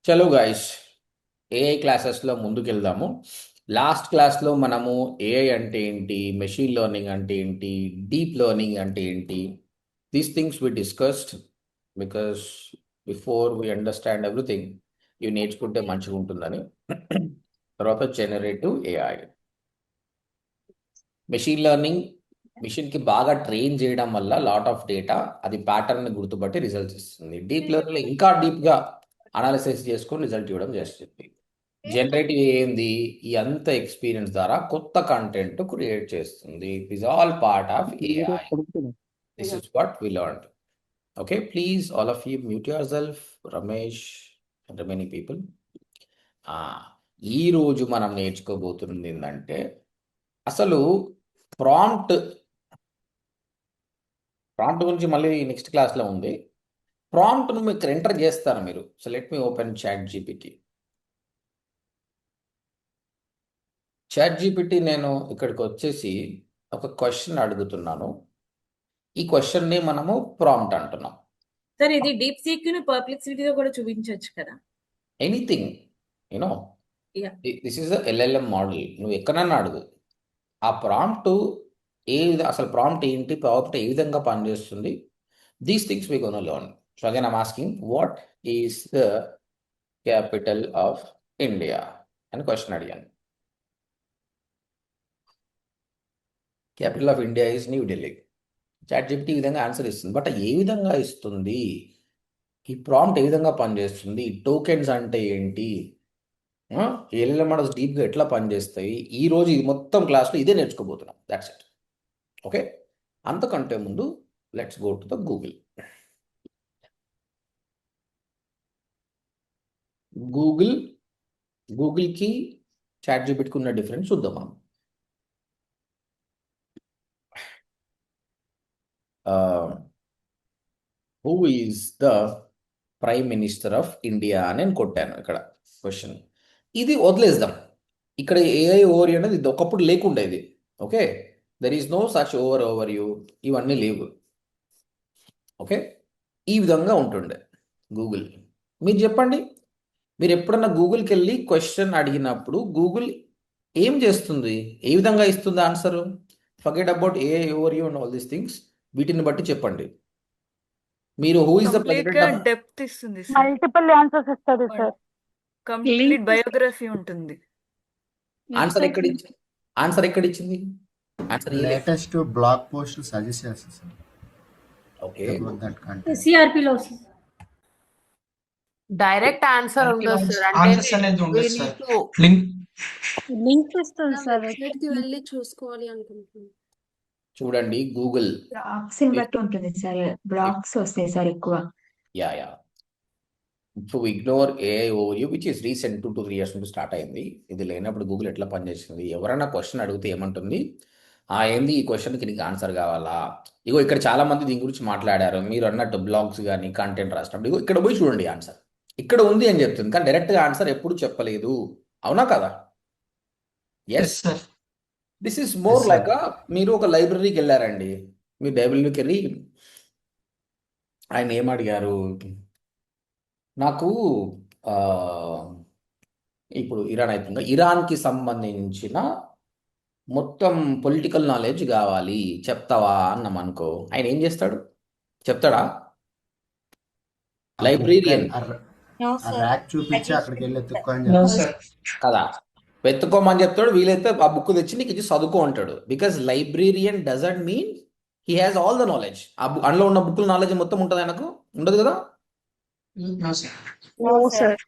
చలో guys, AI క్లాసెస్లో ముందుకెళ్దాము. Last క్లాస్లో మనము ఏఐ అంటే ఏంటి, మెషిన్ లెర్నింగ్ అంటే ఏంటి, డీప్ లెర్నింగ్ అంటే ఏంటి, these things we discussed. Because before we understand everything ఇవి నేర్చుకుంటే మంచిగా ఉంటుందని. తర్వాత జనరేటివ్ ఏఐ, మెషిన్ లెర్నింగ్, మిషన్కి బాగా ట్రైన్ చేయడం వల్ల లాట్ ఆఫ్ డేటా అది ప్యాటర్న్ గుర్తుపట్టి రిజల్ట్స్ ఇస్తుంది. డీప్ లెర్నింగ్ ఇంకా డీప్గా అనాలిసిస్ చేసుకొని రిజల్ట్ ఇవ్వడం చేస్తుంది. జనరేటివ్ ఏంది, ఈ అంత ఎక్స్పీరియన్స్ ద్వారా కొత్త కంటెంట్ క్రియేట్ చేస్తుంది. It is all part of AI. This is what we learn. Okay, please all of you mute yourself, Ramesh and remaining people. ఈ రోజు మనం నేర్చుకోబోతున్నది ఏంటంటే, అసలు ప్రాంప్ట్ ప్రాంప్ట్ గురించి మళ్ళీ నెక్స్ట్ క్లాస్లో ఉంది. ప్రాంప్ట్ను మీకు ఎంటర్ చేస్తారు మీరు. So let me open chat GPT. ChatGPT నేను ఇక్కడికి వచ్చేసి ఒక క్వశ్చన్ అడుగుతున్నాను. ఈ క్వశ్చన్ని మనము ప్రాంప్ట్ అంటున్నాం. సార్ ఇది డీప్ సీక్ ను పర్ప్లెక్సిటీతో కూడా చూపించవచ్చు కదా. Anything, you know, yeah this is LLM model. నువ్వు ఎక్కడన్నా అడుగు. ఆ ప్రాంప్ట్ అసలు ప్రాంప్ట్ ఏంటి, ప్రాంప్ట్ ఏ విధంగా పనిచేస్తుంది, these things we gonna learn. So again I'm asking, what is the capital of India అని క్వశ్చన్ అడిగాను. Capital of India is New Delhi. ChatGPT ఈ విధంగా ఆన్సర్ ఇస్తుంది. బట్ ఏ విధంగా ఇస్తుంది, ఈ ప్రాంప్ట్ ఏ విధంగా పనిచేస్తుంది, టోకెన్స్ అంటే ఏంటి, ఎల్ఎల్ఎం మోడల్స్ డీప్గా ఎట్లా పనిచేస్తాయి, ఈ రోజు ఇది మొత్తం క్లాస్లో ఇదే నేర్చుకోబోతున్నాం. That's it. ఓకే, అంతకంటే ముందు let's go to the Google. గూగుల్కి చాట్ జీపీటీకి ఉన్న డిఫరెన్స్ చూద్దాం మనం. Who is the prime minister of India అని నేను కొట్టాను ఇక్కడ క్వశ్చన్. ఇది వదిలేద్దాం. ఇక్కడ ఏఐ ఓవర్ అనేది ఇది ఒకప్పుడు లేకుండేది. Okay, there is no such over you, ఇవన్నీ లేవు. ఓకే, ఈ విధంగా ఉంటుండే గూగుల్. మీరు చెప్పండి, మీరు ఎప్పుడన్నా గూగుల్కి వెళ్ళి క్వశ్చన్ అడిగినప్పుడు గూగుల్ ఏం చేస్తుంది, ఏ విధంగా ఇస్తుంది answer? Forget about AI over you and all these things. వీటిని బట్టి చెప్పండి. మీరు who is the complete president గా ఆఫ్ డెప్త్ ఇస్తుంది సార్. మల్టిపుల్ ఆన్సర్స్ ఇస్తుంది సార్. కంప్లీట్ బయోగ్రఫీ ఉంటుంది. ఆన్సర్ ఎక్కడ ఆన్సర్ ఎక్కడ ఇచ్చింది? Answer latest blog post suggest చేస్తుంది sir okay, about that content. సిఆర్పిలో వస్తుంది. డైరెక్ట్ ఆన్సర్ ఉండదు సార్. ఆన్సర్స్ అంటే అనేది we ఉండదు need sir. to link link ఇస్తుంది సార్. వెబ్సైట్ కి వెళ్ళి చూసుకోవాలి అనుకుంటున్నాను. చూడండి గూగుల్. బ్లాగ్స్ ని బట్టి ఉంటుంది సార్. బ్లాగ్స్ వస్తాయి సార్ ఎక్కువ. Yeah yeah, so ignore AI over you which is recent 2 to 3 years నుంచి స్టార్ట్ అయింది. ఇది లేనప్పుడు గూగుల్ ఎట్లా పనిచేసింది? ఎవరైనా క్వశ్చన్ అడిగితే ఏమంటుంది, ఏంది ఈ క్వశ్చన్కి నీకు ఆన్సర్ కావాలా? ఇగో ఇక్కడ చాలా మంది దీని గురించి మాట్లాడారు. మీరు అన్నట్టు బ్లాగ్స్ కానీ కంటెంట్ రాసినప్పుడు ఇగో ఇక్కడ పోయి చూడండి ఆన్సర్ ఇక్కడ ఉంది అని చెప్తుంది. కానీ డైరెక్ట్గా ఆన్సర్ ఎప్పుడు చెప్పలేదు. అవునా కదా? Yes, sir. This is more Yes, sir. లైక్ మీరు ఒక లైబ్రరీకి వెళ్ళారండి. మీరు లైబ్రరీకి వెళ్ళి ఆయన ఏం అడిగారు, నాకు ఆ, ఇప్పుడు ఇరాన్ అవుతుంది, ఇరాన్కి సంబంధించిన మొత్తం పొలిటికల్ నాలెడ్జ్ కావాలి చెప్తావా అన్నాం అనుకో, ఆయన ఏం చేస్తాడు? చెప్తాడా? లైబ్రేరియన్ ర్యాక్ చూపించి అక్కడికి వెళ్ళి ఎత్తుక్కో అని నో చెప్తారు. సార్. కదా, వెతుక్కోమని చెప్తాడు. వీలైతే ఆ బుక్ తెచ్చి నీకు ఇచ్చి చదువుకో అంటాడు. Because librarian doesn't mean he has all the knowledge. ఆ బుక్ అందులో ఉన్న బుక్కుల నాలెడ్జ్ మొత్తం ఉంటుంది, ఆయనకు ఉండదు కదా. No sir. No sir.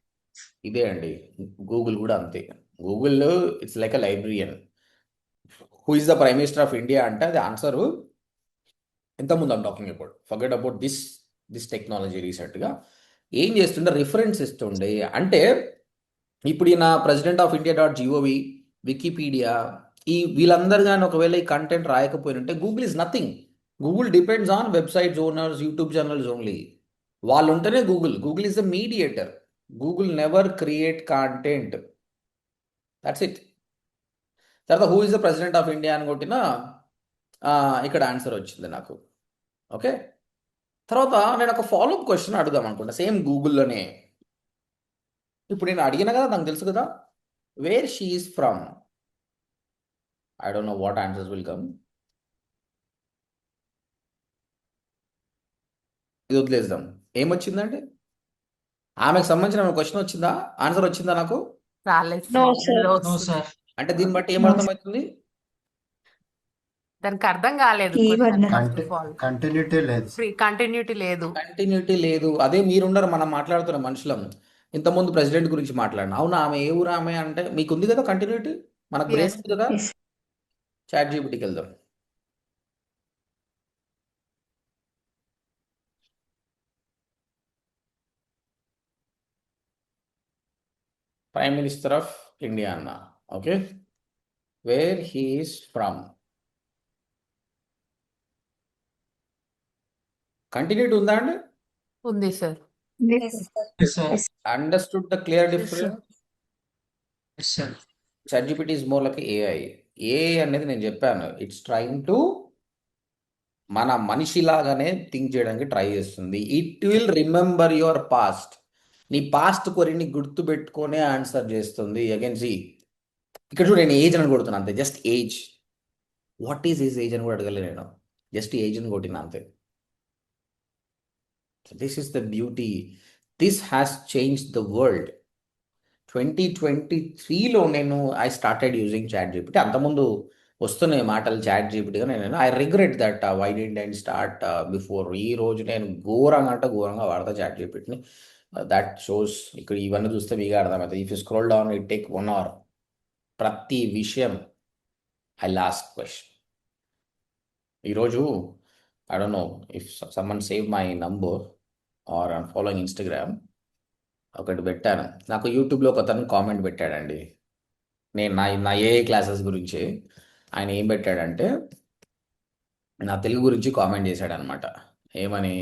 ఇదే అండి, గూగుల్ కూడా అంతే. Google it's like a librarian. Who is the prime minister of India అంటే అది ఆన్సరు ఎంతముందు I'm talking about. Forget about this technology. రీసెంట్గా ఏం చేస్తుండే, రిఫరెన్స్ ఇస్తుండే. అంటే ఇప్పుడు ఈయన president of India .gov, Wikipedia, ఈ వీళ్ళందరూ కానీ ఒకవేళ ఈ కంటెంట్ రాయకపోయినంటే Google is nothing. Google depends on websites owners, YouTube channels only. వాళ్ళు ఉంటేనే Google is the mediator. Google never create content. That's it. తర్వాత who is the president of India అని కొట్టినా ఇక్కడ ఆన్సర్ వచ్చింది నాకు. ఓకే, తర్వాత నేను ఒక ఫాలోఅప్ క్వశ్చన్ అడుగుదాం అనుకుంటా, సేమ్ గూగుల్లోనే. ఇప్పుడు నేను అడిగిన కదా నాకు తెలుసు కదా, where she is from. I don't know what answers will come. ఇది వదిలేద్దాం. ఏమొచ్చిందండి? ఆమెకు సంబంధించిన క్వశ్చన్ వచ్చిందా, ఆన్సర్ వచ్చిందా నాకు? రాలేదు No, సార్. sir. లో నో వస్తుంది. సార్. అంటే దీన్ని బట్టి No, ఏమర్థమవుతుంది? దానికి అర్థం కాలేదు. Keyword క్వశ్చన్ నా- ఫస్ట్ ఆఫ్ ఆల్ కంటిన్యూటీ లేదు. ఫ్రీ కంటిన్యూటీ లేదు. కంటిన్యూటీ లేదు. అదే మీరున్నారు, మనం మాట్లాడుతున్న మనుషులం. ఇంతకుముందు ప్రెసిడెంట్ గురించి మాట్లాడిన, అవునా ఆమె ఏ ఊరు ఆమె అంటే మీకు ఉంది కదా కంటిన్యూటీ, మనకు బ్రెయిన్ Yes. ఉంది కదా. Yes. చాట్ జీపీటీకి వెళ్దాం. ప్రైమ్ మినిస్టర్ ఆఫ్ ఇండియా అన్న. Okay, where he is from. Continuity ఉందా అండి? ఉంది sir. Yes, sir. Yes, sir. Yes. Understood the clear Yes, sir. Difference. Yes, sir. ChatGPT is more like AI. AI అనేది నేను చెప్పాను, ఇట్స్ ట్రైంగ్ టు మన మనిషిలాగానే think చేయడానికి ట్రై చేస్తుంది. It will remember your past. నీ past కొరిని గుర్తు పెట్టుకునే ఆన్సర్ చేస్తుంది. అగైన్ సి, ఇక్కడ చూడు, నేను ఏజ్ అని కొడుతున్నా అంతే, just age. What is his age అని కూడా అడగలేదు నేను, జస్ట్ ఏజ్ అని కొట్టినా అంతే. This is the beauty. This has change the world. 2023లో నేను I started using ChatGPT. అంతకుముందు వస్తున్నాయి మాటలు చాట్ జీపీటీగా. నేను I regret that why did I start before. ఈ రోజు నేను ఘోరంగా అంటే ఘోరంగా వాడతా చాట్ జీపీటీని. దట్ షోస్, ఇక్కడ ఇవన్నీ చూస్తే మీకు అర్థమవుతుంది. If you scroll down it take 1 hour. ప్రతి విషయం ఐ లాస్ట్ క్వశ్చన్. ఈరోజు I don't know if someone save my number or I'm following Instagram. ఒకటి పెట్టాను, నాకు యూట్యూబ్లో ఒక అతను కామెంట్ పెట్టాడండి. నేను నా ఏఐ క్లాసెస్ గురించి ఆయన ఏం పెట్టాడంటే, నా తెలుగు గురించి కామెంట్ చేశాడనమాట. ఏమని,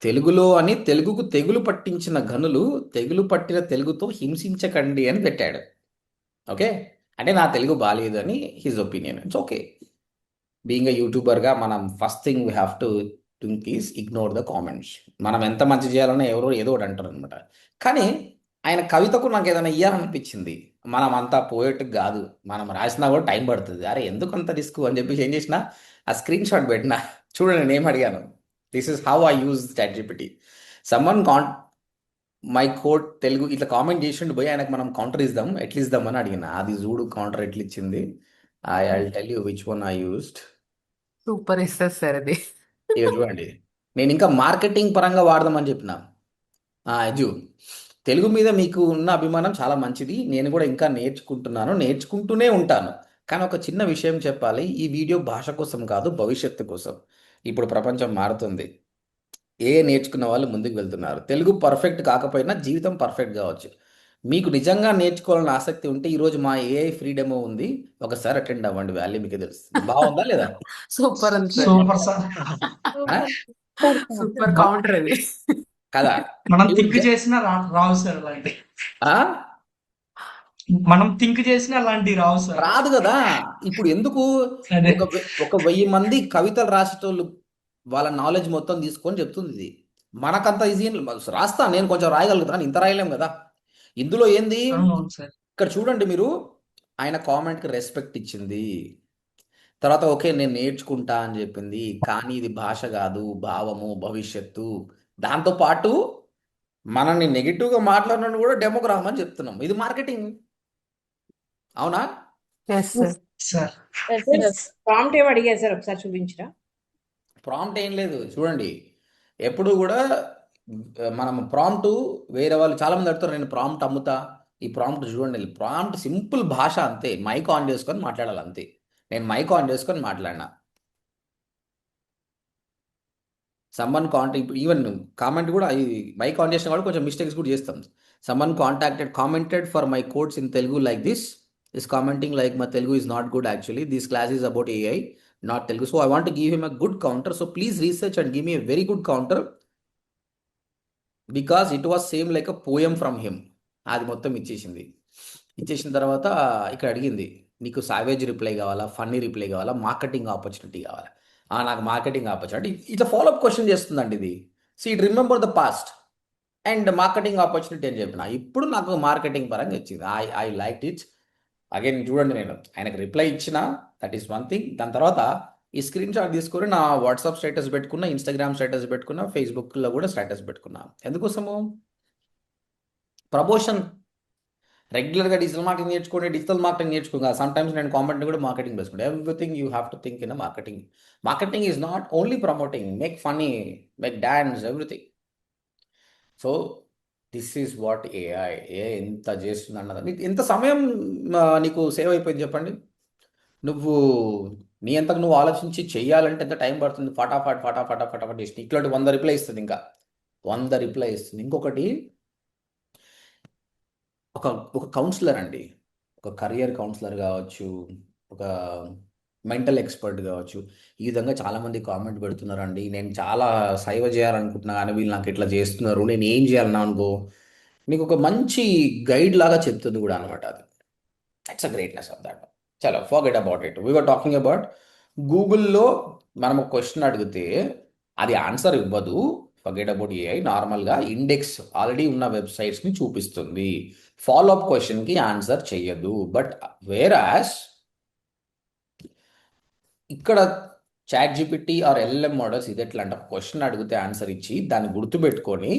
తెలుగులో అని తెలుగుకు తెగులు పట్టించిన ఘనులు తెగులు పట్టిన తెలుగుతో హింసించకండి అని పెట్టాడు. ఓకే, అంటే నా తెలుగు బాగాలేదు అని his opinion. It's okay. Being a యూట్యూబర్గా మనం first thing we have to think is ignore the comments. మనం ఎంత మంచి చేయాలన్నా ఎవరో ఏదో ఒకటి అంటారు అనమాట. కానీ ఆయన కవితకు నాకు ఏదైనా ఇయ్యాలనిపించింది. మనం అంతా పోయేట్టు కాదు, మనం రాసినా కూడా టైం పడుతుంది. అరే ఎందుకు అంత రిస్క్ అని చెప్పేసి ఏం చేసిన, ఆ స్క్రీన్ షాట్ పెట్టిన. చూడండి నేను ఏం అడిగాను. This is how I use ChatGPT. Someone my code Telugu ఇట్లా కామెంట్ చేసిండు పోయి, ఆయనకు మనం కౌంటర్ ఇద్దాం, ఎట్లా ఇద్దామని అడిగిన. అది చూడు కౌంటర్ ఎట్లా ఇచ్చింది. I tell you which one I used. Super ఇస్తుంది సార్ అది. ఇక చూడండి, నేను ఇంకా మార్కెటింగ్ పరంగా వాడదామని చెప్పిన. అజు, తెలుగు మీద మీకు ఉన్న అభిమానం చాలా మంచిది, నేను కూడా ఇంకా నేర్చుకుంటున్నాను, నేర్చుకుంటూనే ఉంటాను. కానీ ఒక చిన్న విషయం చెప్పాలి, ఈ వీడియో భాష కోసం కాదు, భవిష్యత్తు కోసం. ఇప్పుడు ప్రపంచం మారుతుంది, ఏ నేర్చుకున్న వాళ్ళు ముందుకు వెళ్తున్నారు. తెలుగు పర్ఫెక్ట్ కాకపోయినా జీవితం పర్ఫెక్ట్ కావచ్చు. మీకు నిజంగా నేర్చుకోవాలని ఆసక్తి ఉంటే ఈరోజు మా ఏఐ ఫ్రీ డెమో ఉంది, ఒకసారి అటెండ్ అవ్వండి, వాల్యూ మీకు తెలుస్తుంది. బాగుందా లేదా? సూపర్ ఉంది సార్. Super sir. ఆ? సూపర్ కౌంటర్ అది. కదా మనం ఇప్పుడు థింక్ చేసినా రావు సార్ అలాంటి. ఆ? మనం థింక్ చేసినా అలాంటి రావు సార్. రాదు కదా. ఇప్పుడు ఎందుకు అదే. ఒక 1000 మంది కవితలు రాసేటోళ్ళు వాళ్ళ నాలెడ్జ్ మొత్తం తీసుకొని చెప్తుంది ఇది. మనకంత ఈజీ రాస్తా, నేను కొంచెం రాయగలుగుతాను, ఇంత రాయలేం కదా. ఇందులో ఏంది, అవును సార్. ఇక్కడ చూడండి మీరు, ఆయన కామెంట్కి రెస్పెక్ట్ ఇచ్చింది. తర్వాత ఓకే నేను నేర్చుకుంటా అని చెప్పింది. కానీ ఇది భాష కాదు, భావము, భవిష్యత్తు. దాంతోపాటు మనల్ని నెగిటివ్గా మాట్లాడినట్టు కూడా డెమోకి రామని చెప్తున్నాం. ఇది మార్కెటింగ్, అవునా? Yes sir. సార్ ప్రాంప్ట్ ఏం అడిగారు సార్, ఒకసారి చూపించరా? ప్రాంప్ట్ ఏం లేదు, చూడండి. ఎప్పుడు కూడా మనం ప్రాంప్ట్ వేరే వాళ్ళు చాలామంది అడుగుతారు, నేను ప్రాంప్ట్ అమ్ముతా. ఈ ప్రాంప్ట్ చూడండి, ప్రాంప్ట్ సింపుల్ భాష అంతే, మైక్ ఆన్ చేసుకొని మాట్లాడాలి అంతే. నేను మైక్ ఆన్ చేసుకొని మాట్లాడినా. సమ్మన్ కాంటాక్ట్, ఈవెన్ కామెంట్ కూడా మైక్ ఆన్ చేసిన వాళ్ళు కొంచెం మిస్టేక్స్ కూడా చేస్తాం. Someone commented for my codes in Telugu like this is commenting like my Telugu is not good actually. This class is about AI, not Telugu. So I want to give him a good counter. So please research and give me a very good counter because it was same like a poem from him. అది మొత్తం ఇచ్చేసింది. ఇచ్చేసిన తర్వాత ఇక్కడ అడిగింది, నీకు Savage reply కావాలా, funny reply కావాలా, మార్కెటింగ్ ఆపర్చునిటీ కావాలా? నాకు మార్కెటింగ్ ఆపర్చునిటీ. ఇట్లా ఫాలోఅప్ క్వశ్చన్ చేస్తుందండి ఇది. So it remember the past and marketing opportunity అని చెప్పిన. ఇప్పుడు నాకు మార్కెటింగ్ పరంగా ఇచ్చింది. I like it. అగైన్ చూడండి, నేను ఆయనకు రిప్లై ఇచ్చిన, దట్ ఈస్ వన్ థింగ్. దాని తర్వాత ఈ స్క్రీన్ షాట్ తీసుకొని నా వాట్సాప్ స్టేటస్ పెట్టుకున్నా, ఇన్స్టాగ్రామ్ స్టేటస్ పెట్టుకున్నా, ఫేస్బుక్లో కూడా స్టేటస్ పెట్టుకున్నా. ఎందుకోసము? ప్రమోషన్. రెగ్యులర్గా డిజిటల్ మార్కెటింగ్ నేర్చుకోండి, డిజిటల్ మార్కెటింగ్ నేర్చుకోగా సమ్ టైమ్స్ నేను కామెంట్ కూడా మార్కెటింగ్ వేసుకుంటే everything you have to think in marketing. Marketing is not only promoting, make funny, make dance, everything. So this is what AI ఎంత చేస్తుంది అన్నది. ఎంత సమయం నీకు సేవ్ అయిపోయింది చెప్పండి. నువ్వు నీ అంతకు నువ్వు ఆలోచించి చెయ్యాలంటే ఎంత టైం పడుతుంది? ఫటాఫట్ చేసి ఇట్లాంటి 100 రిప్లై ఇస్తుంది. ఇంకా 100 రిప్లై ఇస్తుంది. ఇంకొకటి, ఒక కౌన్సిలర్ అండి, ఒక కరియర్ కౌన్సిలర్ కావచ్చు, ఒక మెంటల్ ఎక్స్పర్ట్ కావచ్చు, ఈ విధంగా చాలామంది కామెంట్ పెడుతున్నారండి. నేను చాలా సేవ చేయాలనుకుంటున్నా కానీ వీళ్ళు నాకు ఇట్లా చేస్తున్నారు, నేను ఏం చేయాలన్నా అనుకో, నీకు ఒక మంచి గైడ్ లాగా చెప్తుంది కూడా అనమాట. అది it's a greatness of that. చలో, forget about it. We were talking about గూగుల్లో మనం ఒక క్వశ్చన్ అడిగితే అది ఆన్సర్ ఇవ్వదు. Forget about AI. నార్మల్గా ఇండెక్స్ ఆల్రెడీ ఉన్న వెబ్సైట్స్ని చూపిస్తుంది, ఫాలో అప్ క్వశ్చన్కి ఆన్సర్ చెయ్యదు. బట్ వేరాస్ ఇక్కడ ChatGPT or LM models ఇది ఎట్లా అంటే, క్వశ్చన్ అడిగితే ఆన్సర్ ఇచ్చి దాన్ని గుర్తుపెట్టుకొని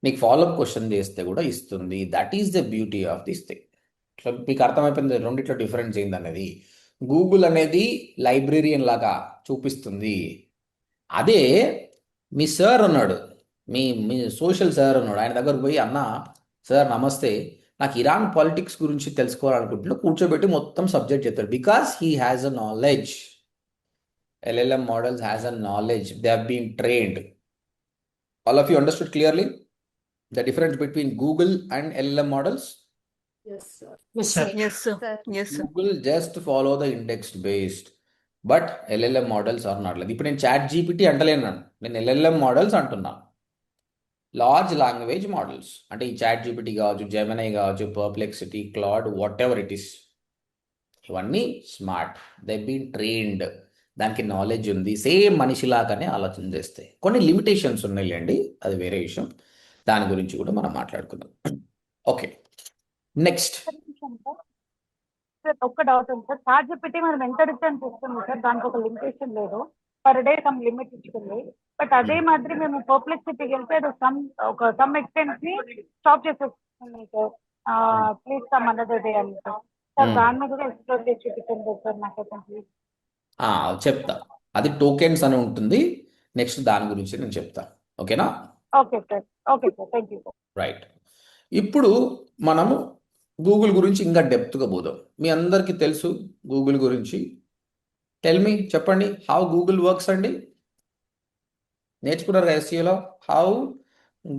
నీకు ఫాలో అప్ క్వశ్చన్ చేస్తే కూడా ఇస్తుంది. That is the beauty of this thing. So మీకు అర్థమైపోయింది రెండిట్లో డిఫరెన్స్ ఏంది అనేది. గూగుల్ అనేది లైబ్రేరియన్ లాగా చూపిస్తుంది. అదే మీ సార్ ఉన్నాడు, మీ సోషల్ సార్ ఉన్నాడు, ఆయన దగ్గరకు పోయి, అన్న సార్ నమస్తే, నాకు ఇరాన్ పాలిటిక్స్ గురించి తెలుసుకోవాలనుకుంటున్నా, కూర్చోబెట్టి మొత్తం సబ్జెక్ట్ చెప్తాడు. Because he has a knowledge. LLM models has a knowledge. They have been trained. All of you understood clearly the difference between Google and LLM models? Yes, sir. Yes, sir. Google just follow the index based, but LLM models are not. ఇప్పుడు నేను chat GPT అంటలేను, నేను LLM models అంటున్నా. Large language models అంటే ఈ ChatGPT కావచ్చు, Gemini కావచ్చు, Perplexity, Claude, whatever it is, ఇవన్నీ స్మార్ట్. దే బీన్ ట్రైన్డ్, దానికి నాలెడ్జ్ ఉంది, సేమ్ మనిషిలాగానే ఆలోచన చేస్తాయి. కొన్ని లిమిటేషన్స్ ఉన్నాయండి, అది వేరే విషయం, దాని గురించి కూడా మనం మాట్లాడుకుందాం. Okay, next. సార్ ఒక్క డౌట్ ఉంది సార్. చాట్ జీపీటీ మనం ఎంత రిటర్న్ చేస్తుంది సార్? దానికి ఒక లిమిటేషన్ లేదు, పర్ డే సమ్ లిమిట్ ఇచ్చుకుంది. బట్ అదే మాదిరి మేము పర్ప్లెక్సిటీకి వెళ్తే అది సమ్ ఎక్స్టెంట్ ని స్టాప్ చేసేస్తుంది సార్. ప్లీజ్ సమ్ అనదర్ డే అని సార్. దాన్ని కూడా ఎక్స్ప్లోర్ చేసి చూపించండి సార్ నాకైతే ప్లీజ్. చెప్తా, అది టోకెన్స్ అని ఉంటుంది. నెక్స్ట్ దాని గురించి నేను చెప్తా. ఓకేనా? Okay sir. Okay sir, thank you sir. Right. ఇప్పుడు మనము గూగుల్ గురించి ఇంకా డెప్త్గా పోదాం. మీ అందరికీ తెలుసు గూగుల్ గురించి. టెల్ మీ, చెప్పండి, హౌ గూగుల్ వర్క్స్ అండి. నేర్చుకున్నారు ఎస్ఈఓలో how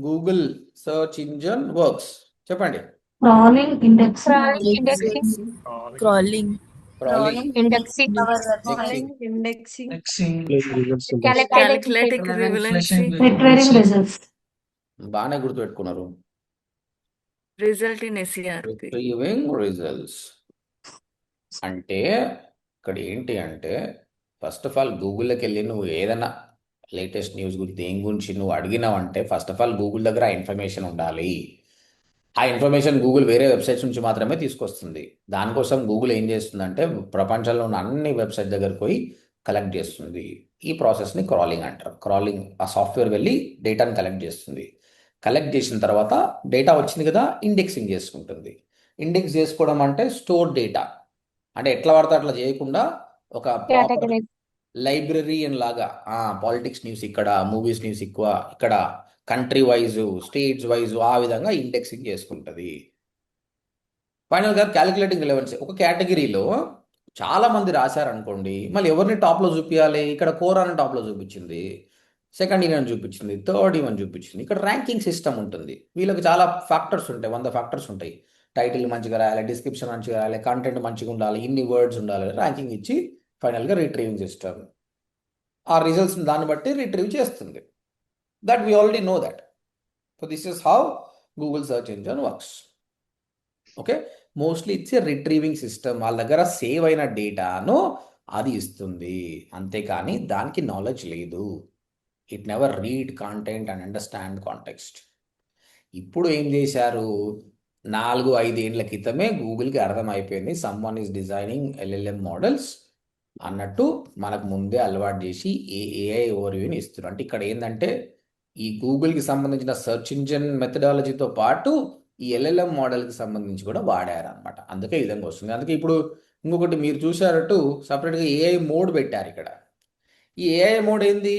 Google search engine works, చెప్పండి. Crawling, indexing, Crawling. indexing, Calculating relevancy. retrieving results. బాగానే గుర్తుపెట్టుకున్నారు. Result in SERP. Retrieving results అంటే ఇక్కడ ఏంటి అంటే, ఫస్ట్ ఆఫ్ ఆల్ గూగుల్లోకి వెళ్ళి నువ్వు ఏదైనా లేటెస్ట్ న్యూస్ గురించి దేని గురించి నువ్వు అడిగినావంటే ఫస్ట్ ఆఫ్ ఆల్ గూగుల్ దగ్గర ఆ ఇన్ఫర్మేషన్ ఉండాలి. ఆ ఇన్ఫర్మేషన్ గూగుల్ వేరే వెబ్సైట్స్ నుంచి మాత్రమే తీసుకొస్తుంది. దానికోసం గూగుల్ ఏం చేస్తుందంటే ప్రపంచంలో ఉన్న అన్ని వెబ్సైట్ దగ్గరకు పోయి కలెక్ట్ చేస్తుంది. ఈ ప్రాసెస్ని క్రాలింగ్ అంటారు. క్రాలింగ్, ఆ సాఫ్ట్వేర్ వెళ్ళి డేటాను కలెక్ట్ చేస్తుంది. కలెక్ట్ చేసిన తర్వాత డేటా వచ్చింది కదా, ఇండెక్సింగ్ చేసుకుంటుంది. ఇండెక్స్ చేసుకోవడం అంటే స్టోర్ డేటా, అంటే ఎట్లా పడితే అట్లా చేయకుండా ఒక ప్రాపర్ లైబ్రరీయన్ లాగా. పాలిటిక్స్ న్యూస్ ఇక్కడ, మూవీస్ న్యూస్ ఎక్కువ ఇక్కడ, కంట్రీ వైజ్, స్టేట్స్ వైజ్, ఆ విధంగా ఇండెక్సింగ్ చేసుకుంటుంది. ఫైనల్గా క్యాలిక్యులేటింగ్ రిలవెన్సీ. ఒక కేటగిరీలో చాలా మంది రాశారనుకోండి, మళ్ళీ ఎవరిని టాప్లో చూపించాలి? ఇక్కడ కోరాని టాప్లో చూపించింది, సెకండ్ ఈవెన్ చూపించింది, థర్డ్ ఈవెన్ చూపించింది. ఇక్కడ ర్యాంకింగ్ సిస్టమ్ ఉంటుంది. వీళ్ళకి చాలా ఫ్యాక్టర్స్ ఉంటాయి, 100 ఫ్యాక్టర్స్ ఉంటాయి. టైటిల్ మంచిగా రాయాలి, డిస్క్రిప్షన్ మంచిగా రాయాలి, కంటెంట్ మంచిగా ఉండాలి, ఇన్ని వర్డ్స్ ఉండాలి, ర్యాంకింగ్ ఇచ్చి ఫైనల్గా రిట్రీవింగ్ సిస్టమ్ ఆ రిజల్ట్స్ దాన్ని బట్టి రిట్రీవ్ చేస్తుంది. That we already know that. So this is how Google search engine works. Okay, mostly it's a retrieving system. వాళ్ళ దగ్గర సేవ్ అయిన డేటాను అది ఇస్తుంది, అంతేకాని దానికి నాలెడ్జ్ లేదు. It never read content and understand context. ఇప్పుడు ఏం చేశారు, 4-5 ఏండ్ల క్రితమే గూగుల్కి అర్థమైపోయింది someone is designing LLM models అన్నట్టు మనకు ముందే అలవాటు చేసి ఏఐ ఓవర్వ్యూని ఇస్తున్నారు. అంటే ఇక్కడ ఏంటంటే ఈ గూగుల్కి సంబంధించిన సెర్చ్ ఇంజిన్ మెథడాలజీతో పాటు ఈ ఎల్ఎల్ఎం మోడల్కి సంబంధించి కూడా వాడారు అనమాట. అందుకే ఈ విధంగా వస్తుంది. అందుకే ఇప్పుడు ఇంకొకటి మీరు చూసారట్టు సపరేట్గా ఏఐ మోడ్ పెట్టారు ఇక్కడ. ఈ ఏఐ మోడ్ ఏంది,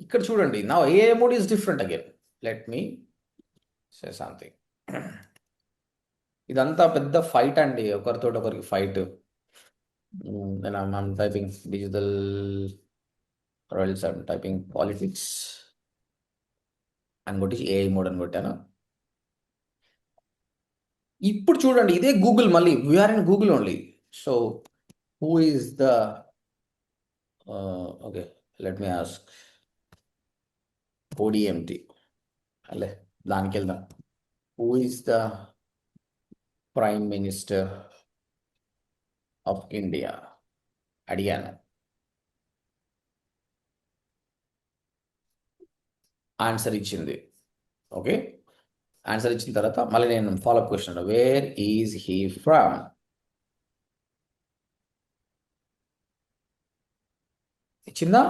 ఇక్కడ చూడండి. నా AI mode is different again. Let me say something. ఇదంతా పెద్ద ఫైట్ అండి, ఒకరితో ఒకరికి ఫైట్. నేను I'm typing digital Royals, I'm typing politics అని కొట్టి ఏఐ మోడ్ అని కొట్టాను. ఇప్పుడు చూడండి, ఇదే గూగుల్, మళ్ళీ we are in Google only. So who is the okay, let me ask ఓడిఎంటి, అలే దానికి వెళ్దాం. Who is the prime minister of India అడిగాను. ఆన్సర్ ఇచ్చింది. ఓకే, ఆన్సర్ ఇచ్చిన తర్వాత మళ్ళీ నేను follow up question, where is he from? ఇచ్చిందా?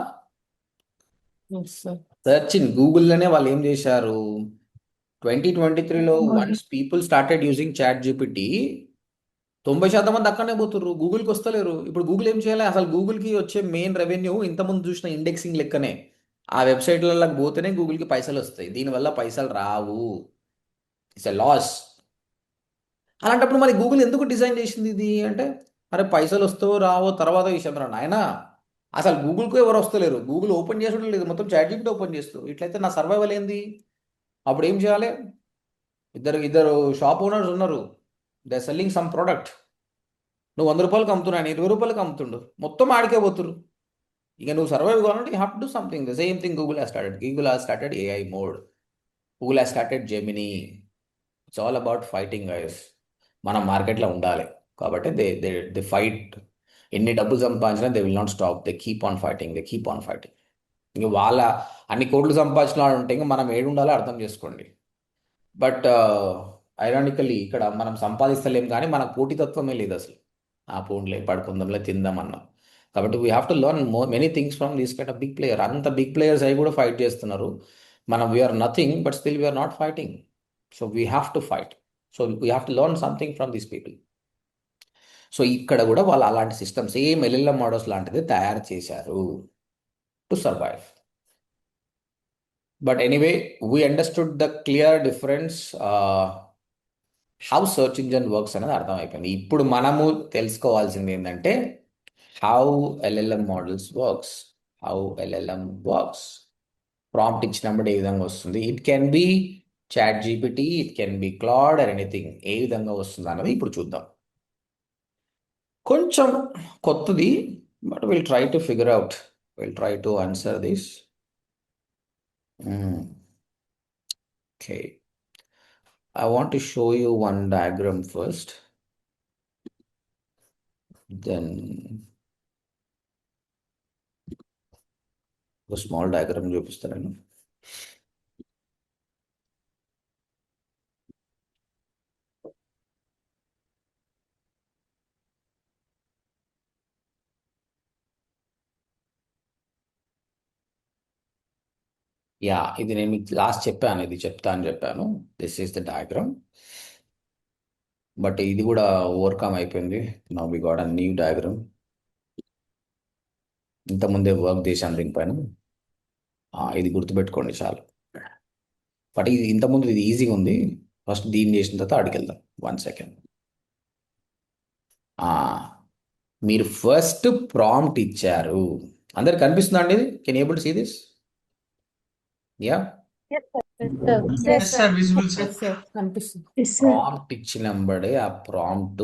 Yes, sir. సెర్చ్ ఇన్ గూగుల్లోనే వాళ్ళు ఏం చేశారు, 2023లో once people started using ChatGPT 90% మంది అక్కడనే పోతుర్రు, గూగుల్కి వస్తలేరు. ఇప్పుడు గూగుల్ ఏం చేయాలి, అసలు గూగుల్కి వచ్చే మెయిన్ రెవెన్యూ ఇంతకుముందు చూసిన ఇండెక్సింగ్ లెక్కనే, ఆ వెబ్సైట్లలోకి పోతేనే గూగుల్కి పైసలు వస్తాయి, దీనివల్ల పైసలు రావు. It's a loss. అలాంటప్పుడు మరి గూగుల్ ఎందుకు డిజైన్ చేసింది ఇది అంటే, అరే పైసలు వస్తావో రావో తర్వాత విషయం రా నాయనా, అసలు గూగుల్కు ఎవరు వస్తలేరు, గూగుల్ ఓపెన్ చేసుకుంటే లేదు, మొత్తం చాట్ జీపీటీ ఓపెన్ చేస్తూ, ఇట్లయితే నా సర్వైవల్ ఏంది? అప్పుడు ఏం చేయాలి, ఇద్దరు షాప్ ఓనర్స్ ఉన్నారు, దే సెల్లింగ్ సమ్ ప్రోడక్ట్, నువ్వు 100 రూపాయలకి అమ్ముతున్నా, ఆయన 20 రూపాయలకి అమ్ముతుండు, మొత్తం ఆడికే పోతురు. ఇక నువ్వు సర్వైవ్ కావాలంటే you have to do something. The same thing Google has started AI mode, Google has started Gemini. It's all about fighting guys. మనం మార్కెట్లో ఉండాలి కాబట్టి దే ఫైట్. ఎన్ని డబ్బులు సంపాదించినా they will not stop, they keep on fighting. ఇంక వాళ్ళ అన్ని కోట్లు సంపాదించిన వాళ్ళు ఉంటే ఇంక మనం ఏడు ఉండాలో అర్థం చేసుకోండి. బట్ ఐరానికల్లీ ఇక్కడ మనం సంపాదిస్తలేం కానీ మన పోటీతత్వమే లేదు అసలు. ఆ పోన్లే పడుకుందాంలే తిందామన్నాం. కాబట్టి we have to learn many things from these kind of big player. అంత బిగ్ ప్లేయర్స్ అవి కూడా ఫైట్ చేస్తున్నారు. మనం we're nothing but still we're not fighting. So we have to fight. So we have to learn something from these people. So ఇక్కడ కూడా వాళ్ళు అలాంటి systems, same LLM models లాంటిది తయారు చేశారు to survive. But anyway we understood the clear difference, how search engine works అనేది అర్థమైపోయింది. ఇప్పుడు మనము తెలుసుకోవాల్సింది ఏంటంటే how LLM models works. Prompt ఇచ్చినప్పుడు ఏ విధంగా వస్తుంది, it can be ChatGPT, it can be Claude or anything, ఏ విధంగా వస్తుంది అన్నది ఇప్పుడు చూద్దాం. కొంచెం కొత్తది, but will try to figure out, will try to answer this. Okay, I want to show you one diagram first, then a small diagram చూపిస్తాను. Yeah, ఇది నేను మీకు లాస్ట్ చెప్పాను, ఇది చెప్తా అని చెప్పాను. This is the diagram. But ఇది కూడా ఓవర్కమ్ అయిపోయింది. Now we got a new diagram. ఇంతకుముందే వర్క్ చేశాను దీనిపైన. ఇది గుర్తుపెట్టుకోండి చాలు. బట్ ఇది ఇంతకుముందు ఇది ఈజీగా ఉంది. ఫస్ట్ దీన్ని చేసిన తర్వాత అడిగి వెళ్దాం. 1 సెకండ్. మీరు ఫస్ట్ ప్రాంప్ట్ ఇచ్చారు, అందరికి కనిపిస్తుందా అండి? Can able to see this? Yeah, yes sir, visible sir. Yes, sir. కనిపిస్తుంది. Yes, sir. ప్రాంప్ట్ ఇచ్చినప్పుడే ఆ ప్రాంప్ట్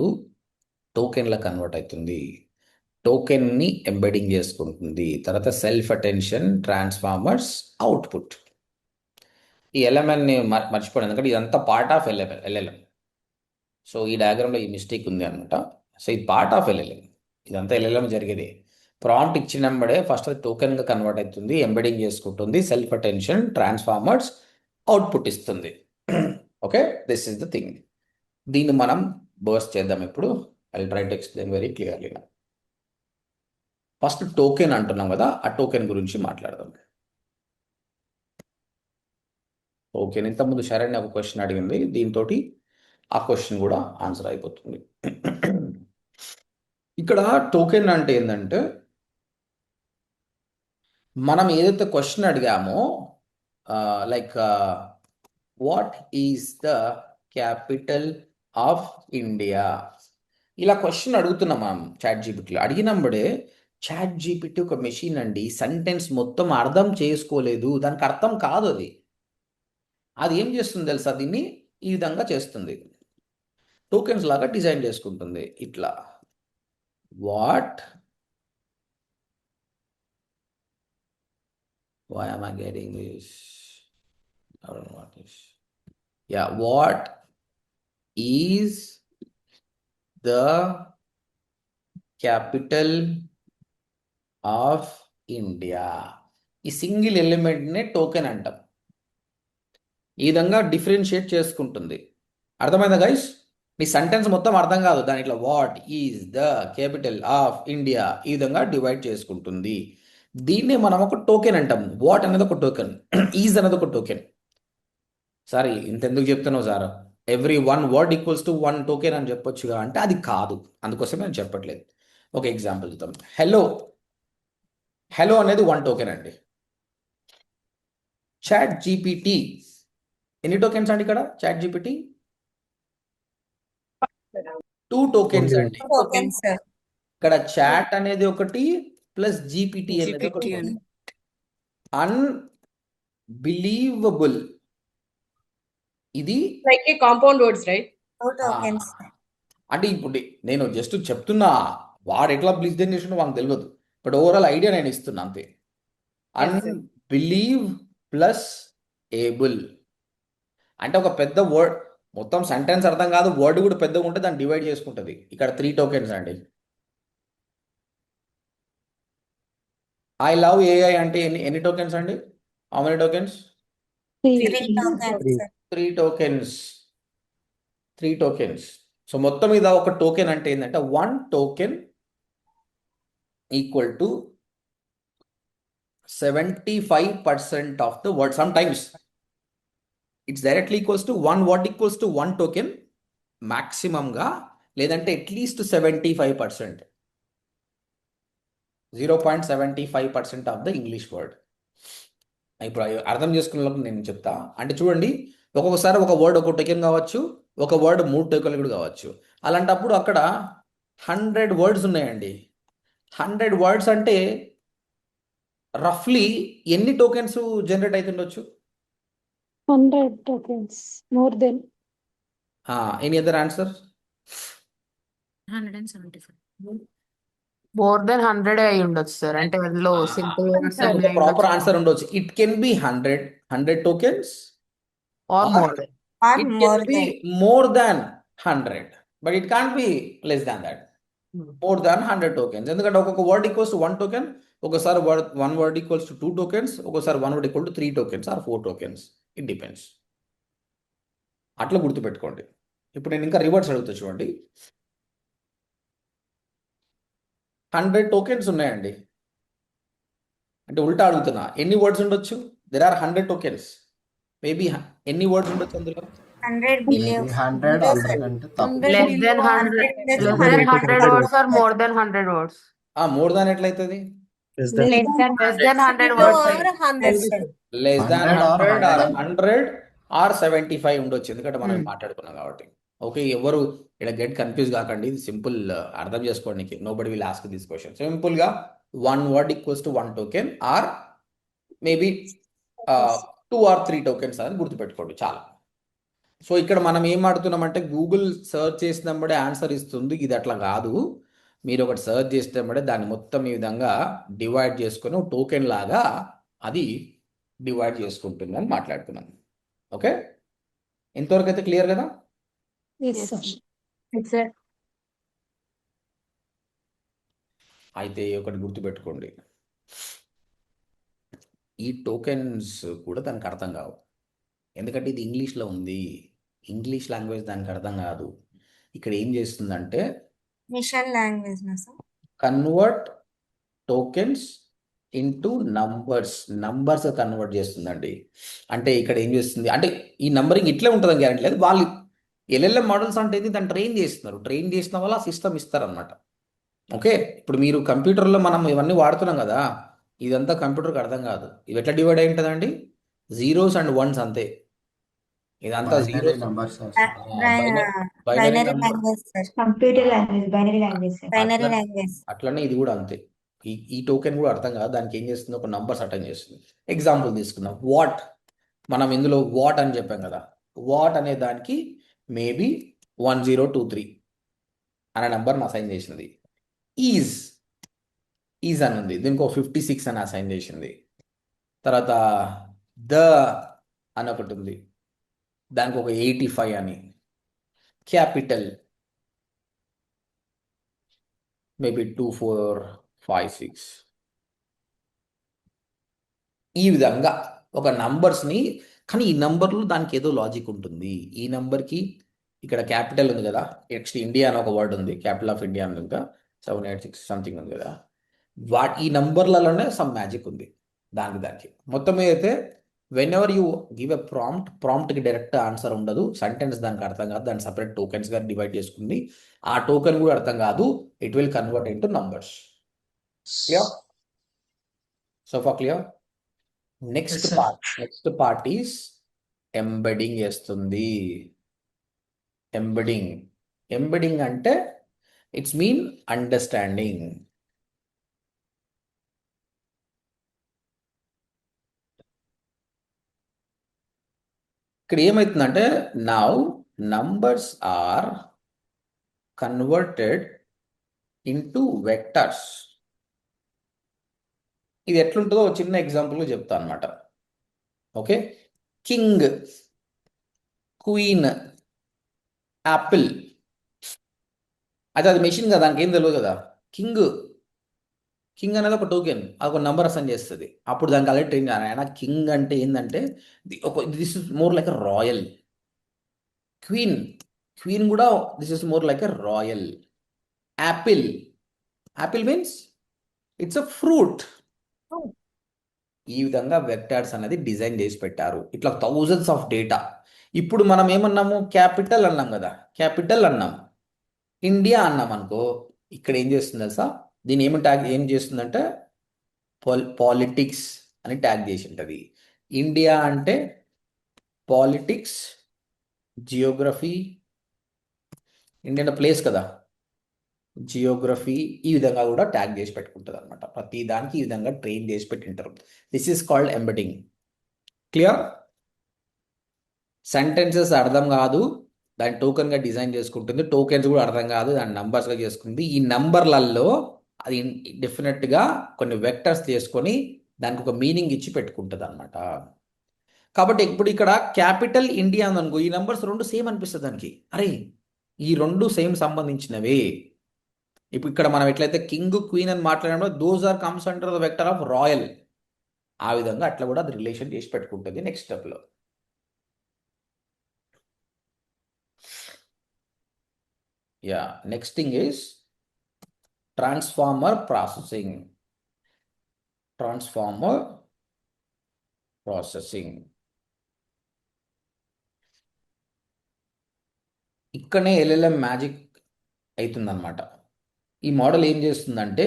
టోకెన్ల కన్వర్ట్ అవుతుంది, టోకెన్ని ఎంబెడింగ్ చేసుకుంటుంది, తర్వాత సెల్ఫ్ అటెన్షన్, ట్రాన్స్ఫార్మర్స్, అవుట్పుట్. ఈ ఎల్ఎంఎల్ని మర్చిపోయాను, ఎందుకంటే ఇదంతా పార్ట్ ఆఫ్ ఎల్ఎల్ఎం. సో ఈ డయాగ్రామ్లో ఈ మిస్టేక్ ఉంది అనమాట. సో ఇది పార్ట్ ఆఫ్ ఎల్ఎల్ఎం, ఇదంతా ఎల్ఎల్ఎం జరిగేది. ప్రాంప్ట్ ఇచ్చినప్పుడే ఫస్ట్ అది టోకెన్గా కన్వర్ట్ అవుతుంది, ఎంబెడింగ్ చేసుకుంటుంది, సెల్ఫ్ అటెన్షన్, ట్రాన్స్ఫార్మర్స్, అవుట్పుట్ ఇస్తుంది. Okay, this is the thing. దీన్ని మనం బర్స్ట్ చేద్దాం ఇప్పుడు. I try to explain very clearly. First token అంటున్నాం కదా, ఆ టోకెన్ గురించి మాట్లాడదాం. టోకెన్ ఇంతకుముందు శరణ్య ఒక క్వశ్చన్ అడిగింది, దీంతో ఆ క్వశ్చన్ కూడా ఆన్సర్ అయిపోతుంది. ఇక్కడ టోకెన్ అంటే ఏంటంటే, మనం ఏదైతే క్వశ్చన్ అడిగామో, like what is the capital of India, ఇలా క్వశ్చన్ అడుగుతున్నాం మనం చాట్ జీపీటీలో. అడిగినప్పుడే చాట్ జీపీటీ ఒక మెషిన్ అండి, సెంటెన్స్ మొత్తం అర్థం చేసుకోలేదు, దానికి అర్థం కాదు అది. అది ఏం చేస్తుంది తెలుసా, దీన్ని ఈ విధంగా చేస్తుంది, టోకెన్స్ లాగా డిజైన్ చేసుకుంటుంది ఇట్లా. What, why am I getting this? I don't know what this. Yeah, what is the capital of India? ఈ సింగిల్ ఎలిమెంట్నే టోకెన్ అంటాం. ఈ విధంగా డిఫరెన్షియేట్ చేసుకుంటుంది. అర్థమైందా గైస్? మీ సెంటెన్స్ మొత్తం అర్థం కాదు, దాని ఇట్లా what is the capital of India ఈ విధంగా డివైడ్ చేసుకుంటుంది. దీన్ని మనం ఒక టోకెన్ అంటాం. వాట్ అనేది ఒక టోకెన్, ఈజ్ అనేది ఒక టోకెన్. సారీ, ఇంతెందుకు చెప్తున్నావు sir, every one word equals to one token అని చెప్పొచ్చుగా అంటే అది కాదు, అందుకోసం నేను చెప్పట్లేదు. ఒక ఎగ్జాంపుల్ చూద్దాం. హలో, హలో అనేది వన్ టోకెన్ అండి. చాట్ జీపీటీ ఎన్ని టోకెన్స్ అండి ఇక్కడ? చాట్ జీపీటీ 2 టోకెన్స్ అండి. ఇక్కడ చాట్ అనేది ఒకటి ప్లస్ జీపీటీ అనేది ఒకటి. అన్బిలీవబుల్, ఇది లైక్ ఏ కాంపౌండ్ వర్డ్స్ రైట్. అంటే ఇప్పుడు నేను జస్ట్ చెప్తున్నా, వాడు ఎట్లా డిజైన్ చేసినా మనకు తెలియదు, బట్ ఓవరాల్ ఐడియా నేను ఇస్తున్నా అంతే. అన్బిలీవ్ ప్లస్ ఏబుల్ అంటే ఒక పెద్ద వర్డ్, మొత్తం సెంటెన్స్ అర్థం కాదు, వర్డ్ కూడా పెద్దగా ఉంటే దాన్ని డివైడ్ చేసుకుంటుంది. ఇక్కడ 3 టోకెన్స్ అండి. ఐ లవ్ ఏఐ అంటే ఎన్ని టోకెన్స్ అండి? How many tokens? 3 tokens. 3 tokens. So మొత్తం మీద ఒక టోకెన్ అంటే ఏంటంటే 1 token equal to 75% of the word. Some times it's directly equals to 1 word equals to 1 token మ్యాక్సిమంగా, లేదంటే at least 75%, 0.75% of the English word. ఇప్పుడు అర్థం చేసుకున్నప్పుడు నేను చెప్తా. అంటే చూడండి, ఒక్కొక్కసారి ఒక వర్డ్ ఒక టోకెన్ కావచ్చు, ఒక వర్డ్ 3 టోకెన్లు కూడా కావచ్చు. అలాంటప్పుడు అక్కడ 100 వర్డ్స్ ఉన్నాయండి. 100 వర్డ్స్ అంటే రఫ్లీ ఎన్ని టోకెన్స్ జనరేట్ అవుతుండొచ్చు? 100 tokens, more than. Any other answer? 175. More than 100 అయి ఉండొచ్చు సార్. అంటే అందులో సింపుల్ వర్డ్స్ ఒక ప్రాపర్ ఆన్సర్ ఉండొచ్చు. It can be 100 tokens or more than. it can be more than 100, but it can't be less than that. More than 100 tokens. ఎందుకంటే ఒక్కొక్క word equals to 1 token, ఒకసారి one word equals to 2 tokens, ఒకసారి one word equal to 3 tokens or 4 tokens. It depends. అట్లా గుర్తుపెట్టుకోండి. ఇప్పుడు నేను ఇంకా reverse అడుగుతా చూడండి. 100 టోకెన్స్ ఉన్నాయండి, అంటే ఉల్టా అడుగుతున్నా, ఎన్ని వర్డ్స్ ఉండొచ్చు? There are 100 tokens. మేబీ ఎన్ని వర్డ్స్ ఉండొచ్చు అందులో? 100 అంతకంటే తక్కువ. Less than 100 words or more than 100 words. More than ఎట్లయితుంది? Less than 100 words. Less than 100 or 100 or 100. 100 or 75 ఉండొచ్చు, ఎందుకంటే మనం మాట్లాడుకున్నాం కాబట్టి. ఓకే, ఎవరు ఇక్కడ గెట్ కన్ఫ్యూజ్ కాకండి, ఇది సింపుల్ అర్థం చేసుకోవడానికి. నో బడి will ask this question. Simple గా 1 word equals to 1 token or maybe 2 or 3 tokens అని గుర్తుపెట్టుకోండి చాలా. సో ఇక్కడ మనం ఏం ఆడుతున్నామంటే, గూగుల్ సర్చ్ చేసినప్పుడే ఆన్సర్ ఇస్తుంది, ఇది అట్లా కాదు. మీరు ఒకటి సర్చ్ చేసినప్పుడే దాన్ని మొత్తం ఈ విధంగా డివైడ్ చేసుకొని టోకెన్ లాగా అది డివైడ్ చేసుకుంటుంది అని మాట్లాడుతున్నాను. ఓకే, ఇంతవరకు అయితే క్లియర్ కదా? అయితే ఒకటి గుర్తుపెట్టుకోండి, ఈ టోకెన్స్ కూడా దానికి అర్థం కావు, ఎందుకంటే ఇది ఇంగ్లీష్లో ఉంది. ఇంగ్లీష్ లాంగ్వేజ్ దానికి అర్థం కాదు. ఇక్కడ ఏం చేస్తుందంటే మిషన్ లాంగ్వేజ్ నా sir convert tokens into numbers convert చేస్తుందండి. అంటే ఇక్కడ ఏం చేస్తుంది అంటే ఈ నంబరింగ్ ఇట్లే ఉంటుందని గ్యారెంటీ లేదు. వాళ్ళు ఎల్ఎల్ఎం మోడల్స్ అంటే ఏంది, దాన్ని ట్రైన్ చేస్తున్నారు. ట్రైన్ చేసిన వల్ల ఆ సిస్టమ్ ఇస్తారనమాట. ఓకే, ఇప్పుడు మీరు కంప్యూటర్లో మనం ఇవన్నీ వాడుతున్నాం కదా, ఇదంతా కంప్యూటర్కి అర్థం కాదు. ఇవి ఎట్లా డివైడ్ అయి ఉంటుందండి, జీరోస్ అండ్ వన్స్ అంతే. ఇదంతా binary zeros, numbers binary binary number. Language sir computer language binary language sir. Binary అట్లా లాంగ్వేజ్ అట్లనే ఇది కూడా అంతే. ఈ టోకెన్ కూడా అర్థం కాదు. దానికి ఏం చేస్తుంది, ఒక నంబర్స్ అటెండ్ చేస్తుంది. ఎగ్జాంపుల్ తీసుకుందాం, వాట్. మనం ఇందులో వాట్ అని చెప్పాం కదా, వాట్ అనే దానికి మేబీ 1023 అనే నంబర్ని అసైన్ చేసింది. ఈజ్ ఈజ్ అని ఉంది, దీనికి ఒక 56 అని అసైన్ చేసింది. తర్వాత ద అని ఒకటి ఉంది, దానికి ఒక 85 అని. Capital maybe 2456. ఈ విధంగా ఒక నంబర్స్ని, కానీ ఈ నంబర్లో దానికి ఏదో లాజిక్ ఉంటుంది. ఈ నంబర్కి ఇక్కడ క్యాపిటల్ ఉంది కదా, నెక్స్ట్ ఇండియా అని ఒక వర్డ్ ఉంది, క్యాపిటల్ ఆఫ్ ఇండియా అని ఇంకా 786 సంథింగ్ ఉంది కదా, ఈ నంబర్లలోనే సమ్ మ్యాజిక్ ఉంది దానికి. మొత్తం అయితే whenever you give a ప్రాంప్ట్కి డైరెక్ట్ ఆన్సర్ ఉండదు. సెంటెన్స్ దానికి అర్థం కాదు, దాన్ని సపరేట్ టోకెన్స్గా డివైడ్ చేసుకుంది. ఆ టోకెన్ కూడా అర్థం కాదు, it will convert into numbers. Clear? So for clear. Next Yes, sir. Part is embedding చేస్తుంది. ఎంబెడింగ్ అంటే ఇట్స్ మీన్ అండర్స్టాండింగ్. ఇక్కడ ఏమవుతుందంటే now numbers are converted into vectors. ఇది ఎట్లుంటుందో చిన్న ఎగ్జాంపుల్ చెప్తా అనమాట. Okay, king, queen, apple. అయితే అది మెషిన్ కదా, దానికి ఏం తెలియదు కదా. కింగ్ అనేది ఒక టోకెన్, అది ఒక నెంబర్ అసైన్ చేస్తుంది. అప్పుడు దానికి అలాగే ట్రైన్ చేయాలి. ఆయన కింగ్ అంటే ఏంటంటే this is more like a royal. Queen కూడా this is more like a royal. Apple means it's a fruit. ఈ విధంగా వెక్టార్స్ అనేది డిజైన్ చేసి పెట్టారు. ఇట్లా థౌజండ్స్ ఆఫ్ డేటా. ఇప్పుడు మనం ఏమన్నాము, క్యాపిటల్ అన్నాం కదా, క్యాపిటల్ అన్నాం, ఇండియా అన్నాం అనుకో, ఇక్కడ ఏం చేస్తుంది తెలుసా, దీన్ని ఏం చేస్తుందంటే పాలిటిక్స్ అని ట్యాగ్ చేసి ఉంటుంది. ఇండియా అంటే పాలిటిక్స్, జియోగ్రఫీ, ఇండియా అంటే ప్లేస్ కదా, జియోగ్రఫీ, ఈ విధంగా కూడా ట్యాగ్ చేసి పెట్టుకుంటుంది అనమాట. ప్రతి దానికి ఈ విధంగా ట్రైన్ చేసి పెట్టింటారు. This is called embedding. Clear? Sentences అర్థం కాదు, దాని టోకెన్గా డిజైన్ చేసుకుంటుంది. టోకెన్స్ కూడా అర్థం కాదు, దాని నంబర్స్గా చేసుకుంది. ఈ నంబర్లలో అది డెఫినెట్గా కొన్ని వెక్టర్స్ చేసుకొని దానికి ఒక మీనింగ్ ఇచ్చి పెట్టుకుంటుంది అనమాట. కాబట్టి ఇప్పుడు ఇక్కడ క్యాపిటల్ ఇండియా ఉందనుకో, ఈ నంబర్స్ రెండు సేమ్ అనిపిస్తుంది దానికి. అరే ఈ రెండు సేమ్ సంబంధించినవే. ఇప్పుడు ఇక్కడ మనం ఎట్లయితే కింగ్, క్వీన్ అని మాట్లాడినప్పుడు those are comes under the vector of royal. ఆ విధంగా అట్లా కూడా అది రిలేషన్ చేసి పెట్టుకుంటుంది నెక్స్ట్ స్టెప్లో. Yeah, next thing is transformer processing. ఇక్కడనే ఎల్ఎల్ఎం మ్యాజిక్ అవుతుందన్నమాట. ఈ మోడల్ ఏం చేస్తుందంటే,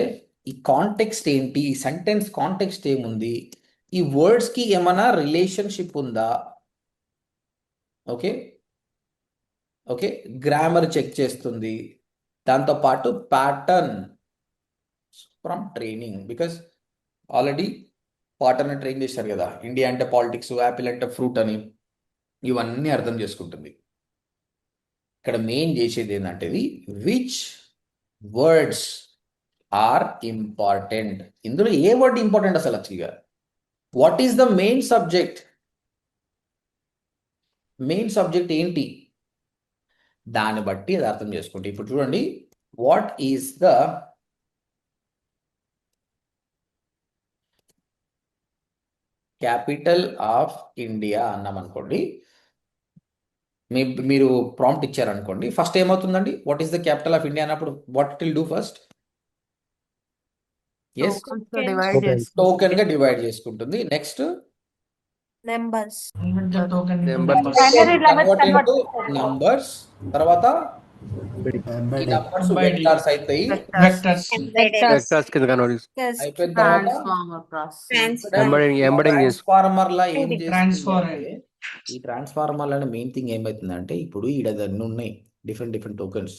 ఈ కాంటెక్స్ట్ ఏంటి, ఈ సెంటెన్స్ కాంటెక్స్ట్ ఏముంది, ఈ వర్డ్స్కి ఏమైనా రిలేషన్షిప్ ఉందా, ఓకే గ్రామర్ చెక్ చేస్తుంది. దాంతోపాటు pattern from training, because already pattern train చేశారు కదా. ఇండియా అంటే పాలిటిక్స్, యాపిల్ అంటే ఫ్రూట్ అని, ఇవన్నీ అర్థం చేసుకుంటుంది. ఇక్కడ మెయిన్ చేసేది ఏంటంటే విచ్ వర్డ్స్ ఆర్ ఇంపార్టెంట్. ఇందులో ఏ వర్డ్ ఇంపార్టెంట్ అసలు యాక్చువల్గా, what is the main subject ఏంటి, దాన్ని బట్టి అది అర్థం చేసుకుంటే. ఇప్పుడు చూడండి, what is the capital of India అన్నాం అనుకోండి, మీరు ప్రాంప్ట్ ఇచ్చారనుకోండి, ఫస్ట్ ఏమవుతుందండి, what is the capital of India అన్నప్పుడు what it will do first? Yes, tokens తో డివైడ్ Token. చేసుకుంటుంది. టోకెన్ గా డివైడ్ చేసుకుంటుంది. Next numbers individual token Numbers. Binary levels convert convert into చేస్తారు. నంబర్స్, తర్వాత ఈ Embedding. Numbers Embedding. వెక్టార్స్ అవుతాయి. Vectors Vectors కింద కన్వర్ట్ అయిపోయిన తర్వాత ట్రాన్స్ఫార్మర్ ప్రాసెస్. ఎంబడింగ్ చేసి ట్రాన్స్ఫార్మర్ల ఏం Trading. చేస్తుంది ట్రాన్స్ఫార్ అంటే, ఈ ట్రాన్స్ఫార్మర్ల మెయిన్ థింగ్ ఏమవుతుందంటే, ఇప్పుడు ఈడ అన్ని ఉన్నాయి డిఫరెంట్ టోకెన్స్.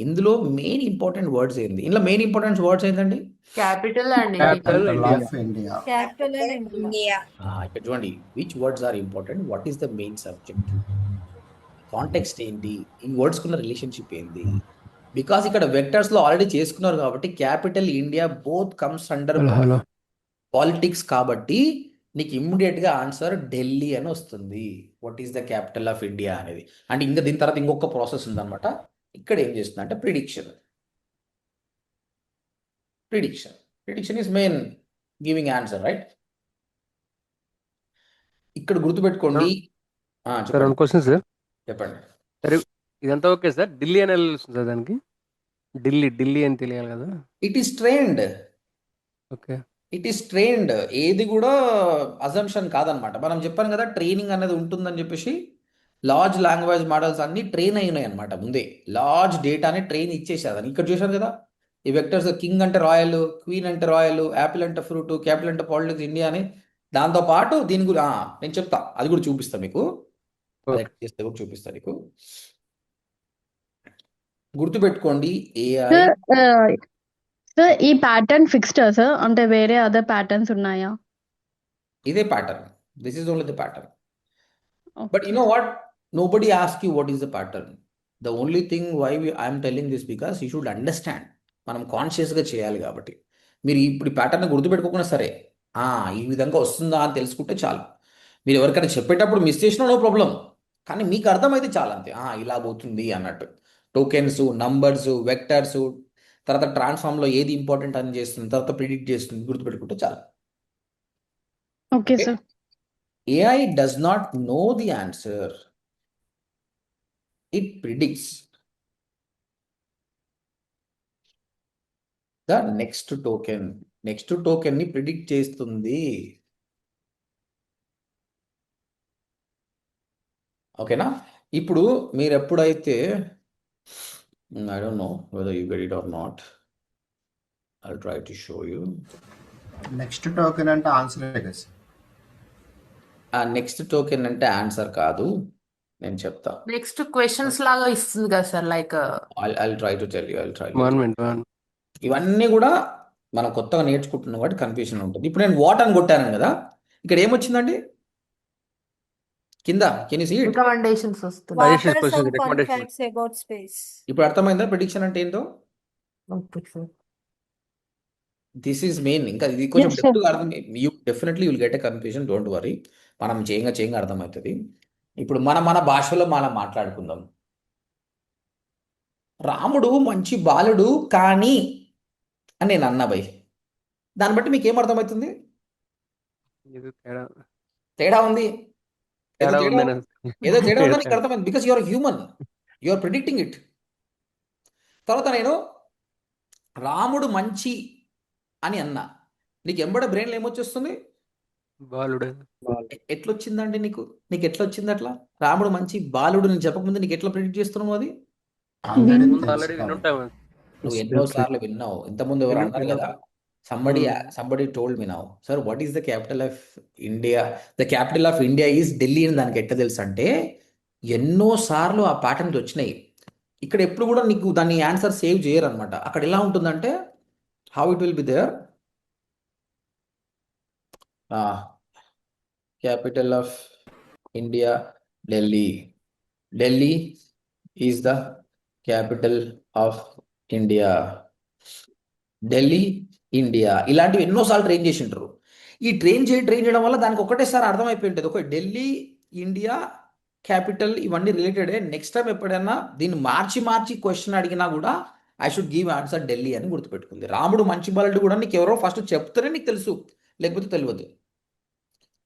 ఇందులో మెయిన్ ఇంపార్టెంట్ వర్డ్స్ ఏంది? ఇందులో మెయిన్ ఇంపార్టెంట్ వర్డ్స్ ఏంటండి? Capital and Capital India. of India. Capital India ఇక్కడ చూడండి, which words are important, what is the main subject, context ఏంటి, ఈ వర్డ్స్ కున్న రిలేషన్షిప్ ఏంది? బికాస్ ఇక్కడ వెక్టర్స్ లో ఆల్రెడీ చేసుకున్నారు కాబట్టి capital India both comes under hello politics, కాబట్టి నీకు ఇమ్మీడియట్ గా ఆన్సర్ ఢిల్లీ అని వస్తుంది. What is the capital of India అనేది. అంటే ఇంకా దీని తర్వాత ఇంకొక ప్రాసెస్ ఉందన్నమాట. ఇక్కడ ఏం చేస్తుంది అంటే prediction. Prediction is main giving answer, right? ఇక్కడ గుర్తుపెట్టుకోండి. సార్ చెప్పండి రెండు క్వశ్చన్స్ సార్. చెప్పండి. సరే ఇదంతా ఓకే సార్. ఢిల్లీ అని వెళ్ళొస్తుంది సార్ దానికి. ఢిల్లీ అని తెలియాలి కదా. It is trained. ఓకే ఏది కూడా అజంప్షన్ కాదనమాట. మనం చెప్పాను కదా, ట్రైనింగ్ అనేది ఉంటుందని చెప్పేసి. లార్జ్ లాంగ్వేజ్ మోడల్స్ అన్ని ట్రైన్ అయినాయి అనమాట ముందే. లార్జ్ డేటాని ట్రైన్ ఇచ్చేసేదని. ఇక్కడ చూశారు కదా, ఈ వెక్టర్స్ కింగ్ అంటే రాయల్, క్వీన్ అంటే రాయల్, యాపిల్ అంటే ఫ్రూట్, క్యాపిటల్ అంటే పాలిటిక్స్, ఇండియా అని. దాంతో పాటు దీని గురించి నేను చెప్తా, అది కూడా చూపిస్తా మీకు. అది ఎట్లా చేస్తే కూడా చూపిస్తా నీకు. గుర్తుపెట్టుకోండి, ఏఐ సార్ ఈ ప్యాటర్న్ ఫిక్స్డ్ సార్, అంటే వేరే అదర్ ప్యాటర్న్స్ ఉన్నాయా? ఇదే pattern. This is only the pattern. But you know what? Nobody asks you what is the pattern. The only thing why I'm telling this because you should understand. మనం కాన్షియస్గా చేయాలి కాబట్టి. మీరు ఇప్పుడు ఈ ప్యాటర్న్ గుర్తుపెట్టుకోకుండా సరే, ఈ విధంగా వస్తుందా అని తెలుసుకుంటే చాలు. మీరు ఎవరికైనా చెప్పేటప్పుడు మిస్ చేసినా నో ప్రాబ్లం, కానీ మీకు అర్థమైతే చాలు అంతే. ఇలా పోతుంది అన్నట్టు. టోకెన్స్, నంబర్స్, వెక్టర్స్, తర్వాత ట్రాన్స్ఫార్మ్లో ఏది ఇంపార్టెంట్ అని చేస్తుంది, తర్వాత ప్రిడిక్ట్ చేస్తుంది, గుర్తుపెట్టుకుంటే చాలు. Okay sir. AI does not know the answer. It predicts the next token. Next token ని ప్రిడిక్ట్ చేస్తుంది. ఓకేనా? ఇప్పుడు మీరు ఎప్పుడైతే, I don't know whether you get it or not, I'll try to show you. Next token అంటే answer కదా sir. Next token అంటే answer కాదు, నేను చెప్తా. నెక్స్ట్ క్వశ్చన్స్ లాగా ఇస్తుంది కదా sir, like I'll try to tell you. One minute. ఇవన్నీ కూడా మనం కొత్తగా నేర్చుకుంటున్నాం కాబట్టి కన్ఫ్యూజన్ ఉంటుంది. ఇప్పుడు నేను వాట్ అని కొట్టాను కదా, ఇక్కడ ఏమొచ్చిందండి కింద? Can you see it? Recommendations వస్తున్నాయి. Suggestions, questions, recommendations. About space ఇప్పుడు అర్థమైందా ప్రిడిక్షన్ అంటే ఏంటో? Okay sir. This is main. ఇంకా ఇది కొంచెం Yes, sir. డెప్త్గా అర్థం, you definitely will get a confusion, don't worry. మనం చేయంగా అర్థమవుతుంది. ఇప్పుడు మన భాషలో మనం మాట్లాడుకుందాం. రాముడు మంచి బాలుడు కానీ అని నేను అన్నా భయ్, దాన్ని బట్టి మీకు ఏం అర్థమవుతుంది? ఇది తేడా తేడా ఉంది. తేడా ఉందని ఏదో తేడా ఉందని నీకు అర్థమైంది. Because your human, your predicting it. తర్వాత నేను రాముడు మంచి అని అన్నా, నీకు ఎంబడ బ్రెయిన్లో ఏమొచ్చేస్తుంది? బాలుడు. ఎట్లొచ్చిందండి నీకు ఎట్లొచ్చింది అట్లా? రాముడు మంచి బాలుడు నేను చెప్పకముందు నీకు ఎట్లా ప్రిడిక్ట్ చేస్తున్నావు? అది ఆల్రెడీ ఆల్రెడీ వినుంటాము. నువ్వు ఎన్నో సార్లు విన్నావు. ఇంతకుముందు ఎవరు అన్నారు కదా, somebody told me now, sir what is the capital of India? The capital of India is Delhi అని. దానికి ఎట్లా తెలుసు అంటే, ఎన్నో సార్లు ఆ ప్యాటర్న్స్ వచ్చినాయి. ఇక్కడ ఎప్పుడు కూడా నీకు దాన్ని ఆన్సర్ సేవ్ చేయరు అనమాట. అక్కడ ఎలా ఉంటుందంటే, how it will be there, capital of India Delhi is the capital of India, Delhi India. ఇలాంటివి ఎన్నోసార్లు ట్రైన్ చేసి ఉంటారు. ఈ ట్రైన్ చేయడం వల్ల దానికి ఒకటేసారి అర్థమైపోయి ఉంటుంది. ఒక ఢిల్లీ, ఇండియా, క్యాపిటల్ ఇవన్నీ రిలేటెడే. నెక్స్ట్ టైం ఎప్పుడైనా దీన్ని మార్చి క్వశ్చన్ అడిగినా కూడా I should give answer Delhi అని గుర్తుపెట్టుకుంది. రాముడు మంచి బాలుడు కూడా నీకు ఎవరో ఫస్ట్ చెప్తేనే నీకు తెలుసు, లేకపోతే తెలియదు.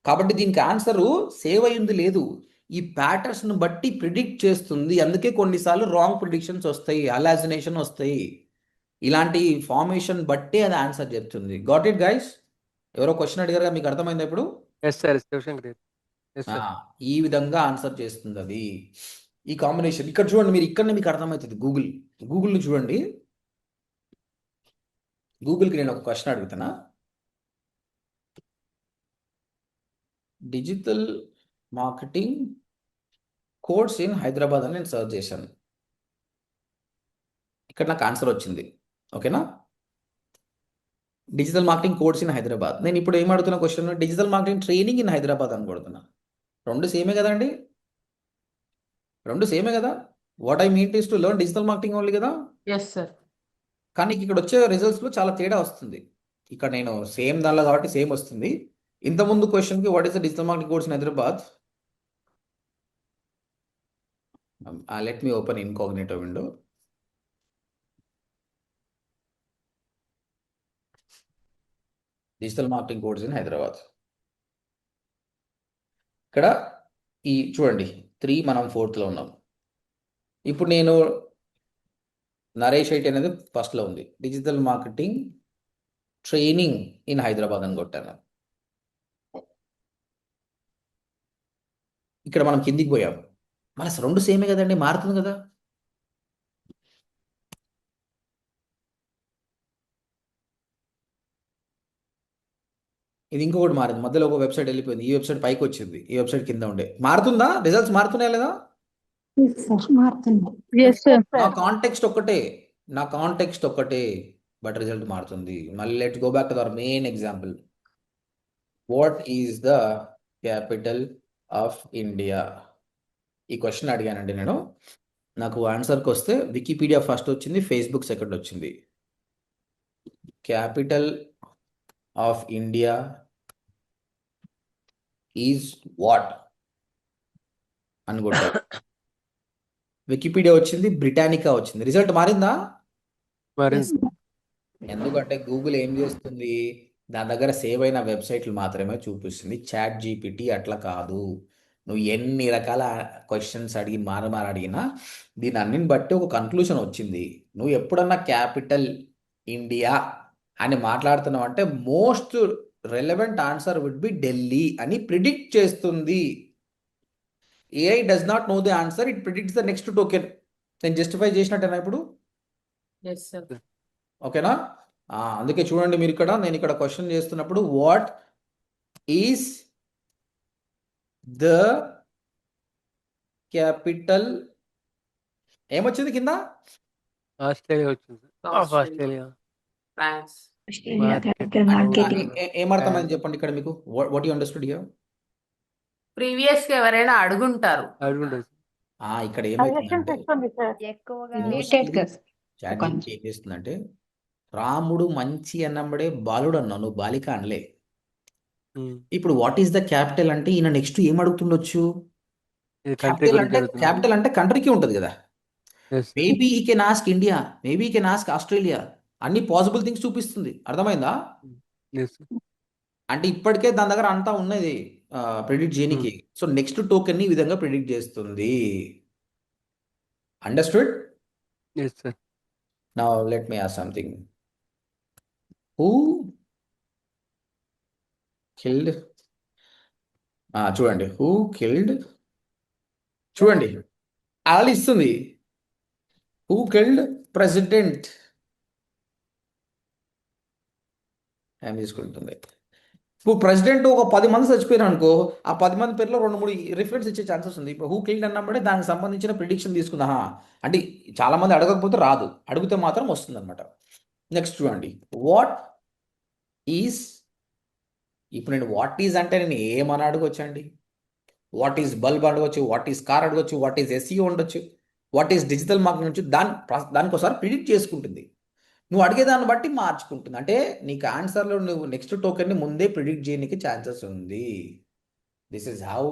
కాబట్టి దీనికి ఆన్సరు సేవ్ అయ్యింది లేదు. ఈ ప్యాటర్న్స్ను బట్టి ప్రిడిక్ట్ చేస్తుంది. అందుకే కొన్నిసార్లు రాంగ్ ప్రిడిక్షన్స్ వస్తాయి, హలాసినేషన్ వస్తాయి. ఇలాంటి ఫార్మేషన్ బట్టి అది ఆన్సర్ చెప్తుంది. Got it guys? ఎవరో క్వశ్చన్ అడిగారుగా, మీకు అర్థమైందా ఇప్పుడు? Yes sir, Shivshankar. Yes ah, sir. ఈ విధంగా ఆన్సర్ చేస్తుంది అది. ఈ కాంబినేషన్ ఇక్కడ చూడండి, మీరు ఇక్కడనే మీకు అర్థమవుతుంది. గూగుల్ని చూడండి. గూగుల్కి నేను ఒక క్వశ్చన్ అడుగుతున్నా. Digital marketing course in Hyderabad అని నేను సర్చ్ చేశాను. ఇక్కడ నాకు ఆన్సర్ వచ్చింది. ఓకేనా? Digital marketing course in Hyderabad. నేను ఇప్పుడు ఏం అడుగుతున్నా question, digital marketing training in Hyderabad అని కొడుతున్నా. రెండు సేమే కదండి, రెండు సేమే కదా. What I mean is to learn digital marketing only కదా. Yes sir. కానీ ఇక్కడ వచ్చే రిజల్ట్స్లో చాలా తేడా వస్తుంది. ఇక్కడ నేను సేమ్ దానిలో కాబట్టి సేమ్ వస్తుంది. ఇంతకుముందు క్వశ్చన్కి what is the digital marketing course in Hyderabad, let me open incognito window. Digital marketing course in Hyderabad. ఇక్కడ ఈ చూడండి 3, మనం 4th ఉన్నాం. ఇప్పుడు నేను నరేష్ ఐటీ అనేది ఫస్ట్లో ఉంది. Digital marketing training in Hyderabad అని కొట్టాను. ఇక్కడ మనం కిందికి పోయాం. మన రెండు సేమే కదండి, మారుతుంది కదా. ఇది ఇంకొకటి మారింది, మధ్యలో ఒక వెబ్సైట్ వెళ్ళిపోయింది. ఈ వెబ్సైట్ పైకి వచ్చింది, ఈ వెబ్సైట్ కింద ఉండే. మారుతుందా? రిజల్ట్స్ మారుతున్నాయా లేదా? Yes sir. నా కాంటెక్స్ట్ ఒక్కటే బట్ రిజల్ట్ మారుతుంది. మళ్ళీ let's go back to our main example. What is the capital of India? ఈ క్వశ్చన్ అడిగానండి నేను. నాకు ఆన్సర్కి వస్తే వికీపీడియా ఫస్ట్ వచ్చింది, ఫేస్బుక్ సెకండ్ వచ్చింది. Capital of India is what అని కొట్టారు. వికీపీడియా వచ్చింది, బ్రిటానికా వచ్చింది. రిజల్ట్ మారిందా? మారింది. ఎందుకంటే గూగుల్ ఏం చేస్తుంది, దాని దగ్గర సేవ్ అయిన వెబ్సైట్లు మాత్రమే చూపిస్తుంది. చాట్ జీపీటీ అట్లా కాదు. నువ్వు ఎన్ని రకాల క్వశ్చన్స్ అడిగి మార అడిగినా దీని అన్నిని బట్టి ఒక కన్క్లూషన్ వచ్చింది. నువ్వు ఎప్పుడన్నా క్యాపిటల్ ఇండియా అని మాట్లాడుతున్నావు అంటే most relevant answer would be Delhi అని ప్రిడిక్ట్ చేస్తుంది. AI does not know the answer, it predicts the next token. నేను జస్టిఫై చేసినట్టేనా ఇప్పుడు? Yes sir. ఓకేనా? అందుకే చూడండి, మీరు ఇక్కడ నేను ఇక్కడ క్వశ్చన్ చేస్తున్నప్పుడు వాట్ ఈస్ ద క్యాపిటల్ ఏమొచ్చింది కింద? ఆస్ట్రేలియా వచ్చింది సార్. Australia. France. Australia capital marketing. ఏమర్థమైంది చెప్పండి ఇక్కడ మీకు. What you understood here? Previous గా ఎవరైనా అడుగుంటారు. అడుగుంటుంది సార్. ఇక్కడ సజెషన్స్ ఏమైతుందంటే ఇస్తుంది సార్. ఎక్కువగా రిలేటెడ్ గా చాట్ జీపీటీ ఏం చేస్తుందంటే, రాముడు మంచి అన్నప్పుడే బాలుడు అన్నావు, నువ్వు బాలిక అనలే. ఇప్పుడు వాట్ ఈస్ ద క్యాపిటల్ అంటే ఈయన నెక్స్ట్ ఏం అడుగుతుండొచ్చు? ఇది కంట్రీ గురించి అడుగుతుంది. క్యాపిటల్ అంటే కంట్రీకి ఉంటుంది కదా. ఎస్. మేబీ ఈ కెన్ ఆస్క్ ఇండియా, మేబీ ఈ కెన్ ఆస్క్ ఆస్ట్రేలియా. అన్ని పాసిబుల్ థింగ్స్ చూపిస్తుంది. అర్థమైందా? ఎస్. అంటే ఇప్పటికే దాని దగ్గర అంతా ఉన్నది ప్రిడిక్ట్ చేయడానికి. సో నెక్స్ట్ టోకెన్ ని ఈ విధంగా ప్రిడిక్ట్ చేస్తుంది. Understood? Yes sir. Now let me ask something. Who killed, చూడండి, హూ కిల్డ్, చూడండి అలా ఇస్తుంది. హూ కిల్డ్ ప్రెసిడెంట్ ఏం తీసుకుంటుంది. ఇప్పుడు ప్రెసిడెంట్ ఒక 10 మంది చచ్చిపోయారు అనుకో, ఆ 10 మంది పేర్లో 2-3 రిఫరెన్స్ ఇచ్చే ఛాన్సెస్ ఉంది. ఇప్పుడు హూ కిల్డ్ అన్నప్పుడే దానికి సంబంధించిన ప్రిడిక్షన్ తీసుకుందా. అంటే చాలా మంది అడగకపోతే రాదు, అడిగితే మాత్రం వస్తుంది అనమాట. నెక్స్ట్ చూడండి, వాట్ ఈజ్. ఇప్పుడు నేను వాట్ ఈజ్ అంటే నేను ఏమని అడగొచ్చండి? వాట్ ఈజ్ బల్బ్ అడగొచ్చు, వాట్ ఈజ్ కార్ అడగొచ్చు, వాట్ ఈజ్ SEO ఉండొచ్చు, వాట్ ఈజ్ డిజిటల్ మార్కెటింగ్ నుంచి దానికోసారి ప్రిడిక్ట్ చేసుకుంటుంది. నువ్వు అడిగేదాన్ని బట్టి మార్చుకుంటుంది. అంటే నీకు ఆన్సర్లో నువ్వు నెక్స్ట్ టోకెన్ని ముందే ప్రిడిక్ట్ చేయడానికి ఛాన్సెస్ ఉంది. This is how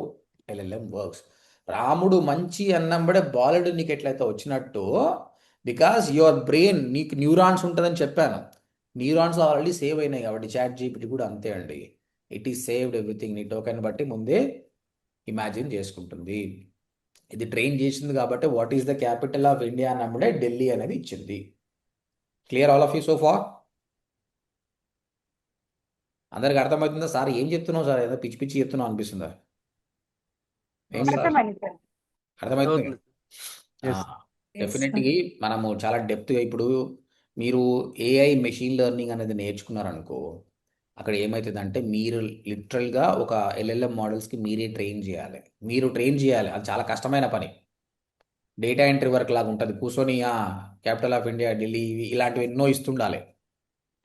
LLM works. రాముడు మంచి అన్నంబడే బాలుడు నీకు ఎట్లయితే వచ్చినట్టు, బికాస్ యువర్ బ్రెయిన్, నీకు న్యూరాన్స్ ఉంటుందని చెప్పాను. న్యూరాన్స్ ఆల్రెడీ సేవ్ అయినాయి కాబట్టి చాట్ జీపీటీ కూడా అంతే అండి. It is saved everything. నీ టోకెన్ బట్టి ముందే ఇమాజిన్ చేసుకుంటుంది. ఇది ట్రైన్ చేసింది కాబట్టి what is the capital of India అన్నప్పుడే ఢిల్లీ అనేది ఇచ్చింది. Clear all of you so far? అందరికి అర్థమవుతుందా? సార్ ఏం చెప్తున్నావు సార్, ఏదో పిచ్చి పిచ్చి చెప్తున్నావు అనిపిస్తుందా? ఏం సార్ అర్థమైంది సార్. అర్థమవుతుంది అవుతుంది. Yes. డెఫినెట్లీ మనము చాలా డెప్త్గా ఇప్పుడు మీరు ఏఐ మెషిన్ లెర్నింగ్ అనేది నేర్చుకున్నారనుకో, అక్కడ ఏమవుతుందంటే మీరు లిటరల్గా ఒక ఎల్ఎల్ఎం మోడల్స్కి మీరే ట్రైన్ చేయాలి. మీరు ట్రైన్ చేయాలి, అది చాలా కష్టమైన పని. డేటా ఎంట్రీ వర్క్ లాగా ఉంటుంది. కూర్చొని క్యాపిటల్ ఆఫ్ ఇండియా ఢిల్లీ ఇలాంటివి ఎన్నో ఇస్తుండాలి.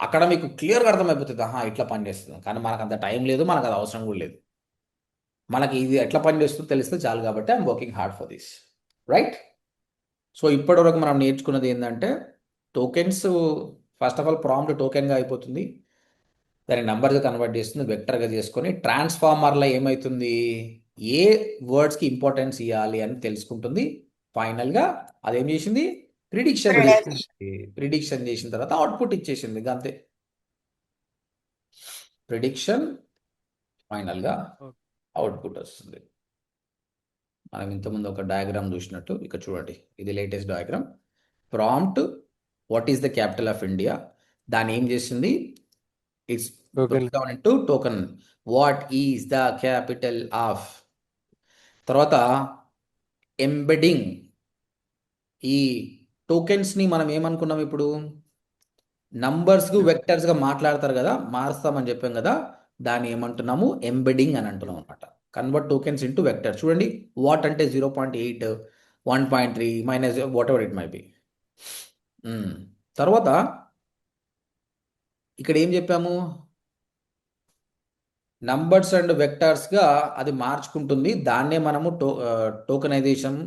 అక్కడ మీకు క్లియర్గా అర్థమైపోతుంది, ఇట్లా పని చేస్తుంది. కానీ మనకు అంత టైం లేదు, మనకు అది అవసరం కూడా లేదు. మనకి ఇది ఎట్లా పని చేస్తుందో తెలిస్తే చాలు. కాబట్టి I'm working hard for this, right? So ఇప్పటివరకు మనం నేర్చుకున్నది ఏంటంటే tokens. First of all prompt టోకెన్గా అయిపోతుంది, దాన్ని నంబర్గా కన్వర్ట్ చేస్తుంది, వెక్టర్గా చేసుకొని ట్రాన్స్ఫార్మర్లో ఏమవుతుంది, ఏ వర్డ్స్కి ఇంపార్టెన్స్ ఇవ్వాలి అని తెలుసుకుంటుంది. ఫైనల్గా అదేం చేసింది, ప్రిడిక్షన్ చేసింది. ప్రిడిక్షన్ చేసిన తర్వాత అవుట్పుట్ ఇచ్చేసింది, అంతే. ప్రిడిక్షన్, ఫైనల్గా అవుట్పుట్ వస్తుంది. మనం ఇంతకుముందు ఒక డయాగ్రామ్ చూసినట్టు ఇక్కడ చూడండి, ఇది latest diagram. Prompt what is the capital of India, దాన్ని ఏం చేసింది, it's Token. Down into token. What is the capital of, తర్వాత ఎంబెడింగ్. ఈ టోకెన్స్ని మనం ఏమనుకున్నాం, ఇప్పుడు నంబర్స్కు వెక్టర్స్గా మాట్లాడతారు కదా, మారుస్తామని చెప్పాం కదా, దాన్ని ఏమంటున్నాము, ఎంబెడింగ్ అని అంటున్నాం అనమాట. Convert tokens into vector. చూడండి, వాట్ అంటే 0.8, 1.3 minus whatever it may be. తర్వాత ఇక్కడ ఏం చెప్పాము, నంబర్స్ అండ్ వెక్టర్స్గా అది మార్చుకుంటుంది. దాన్నే మనము టోకెనైజేషన్,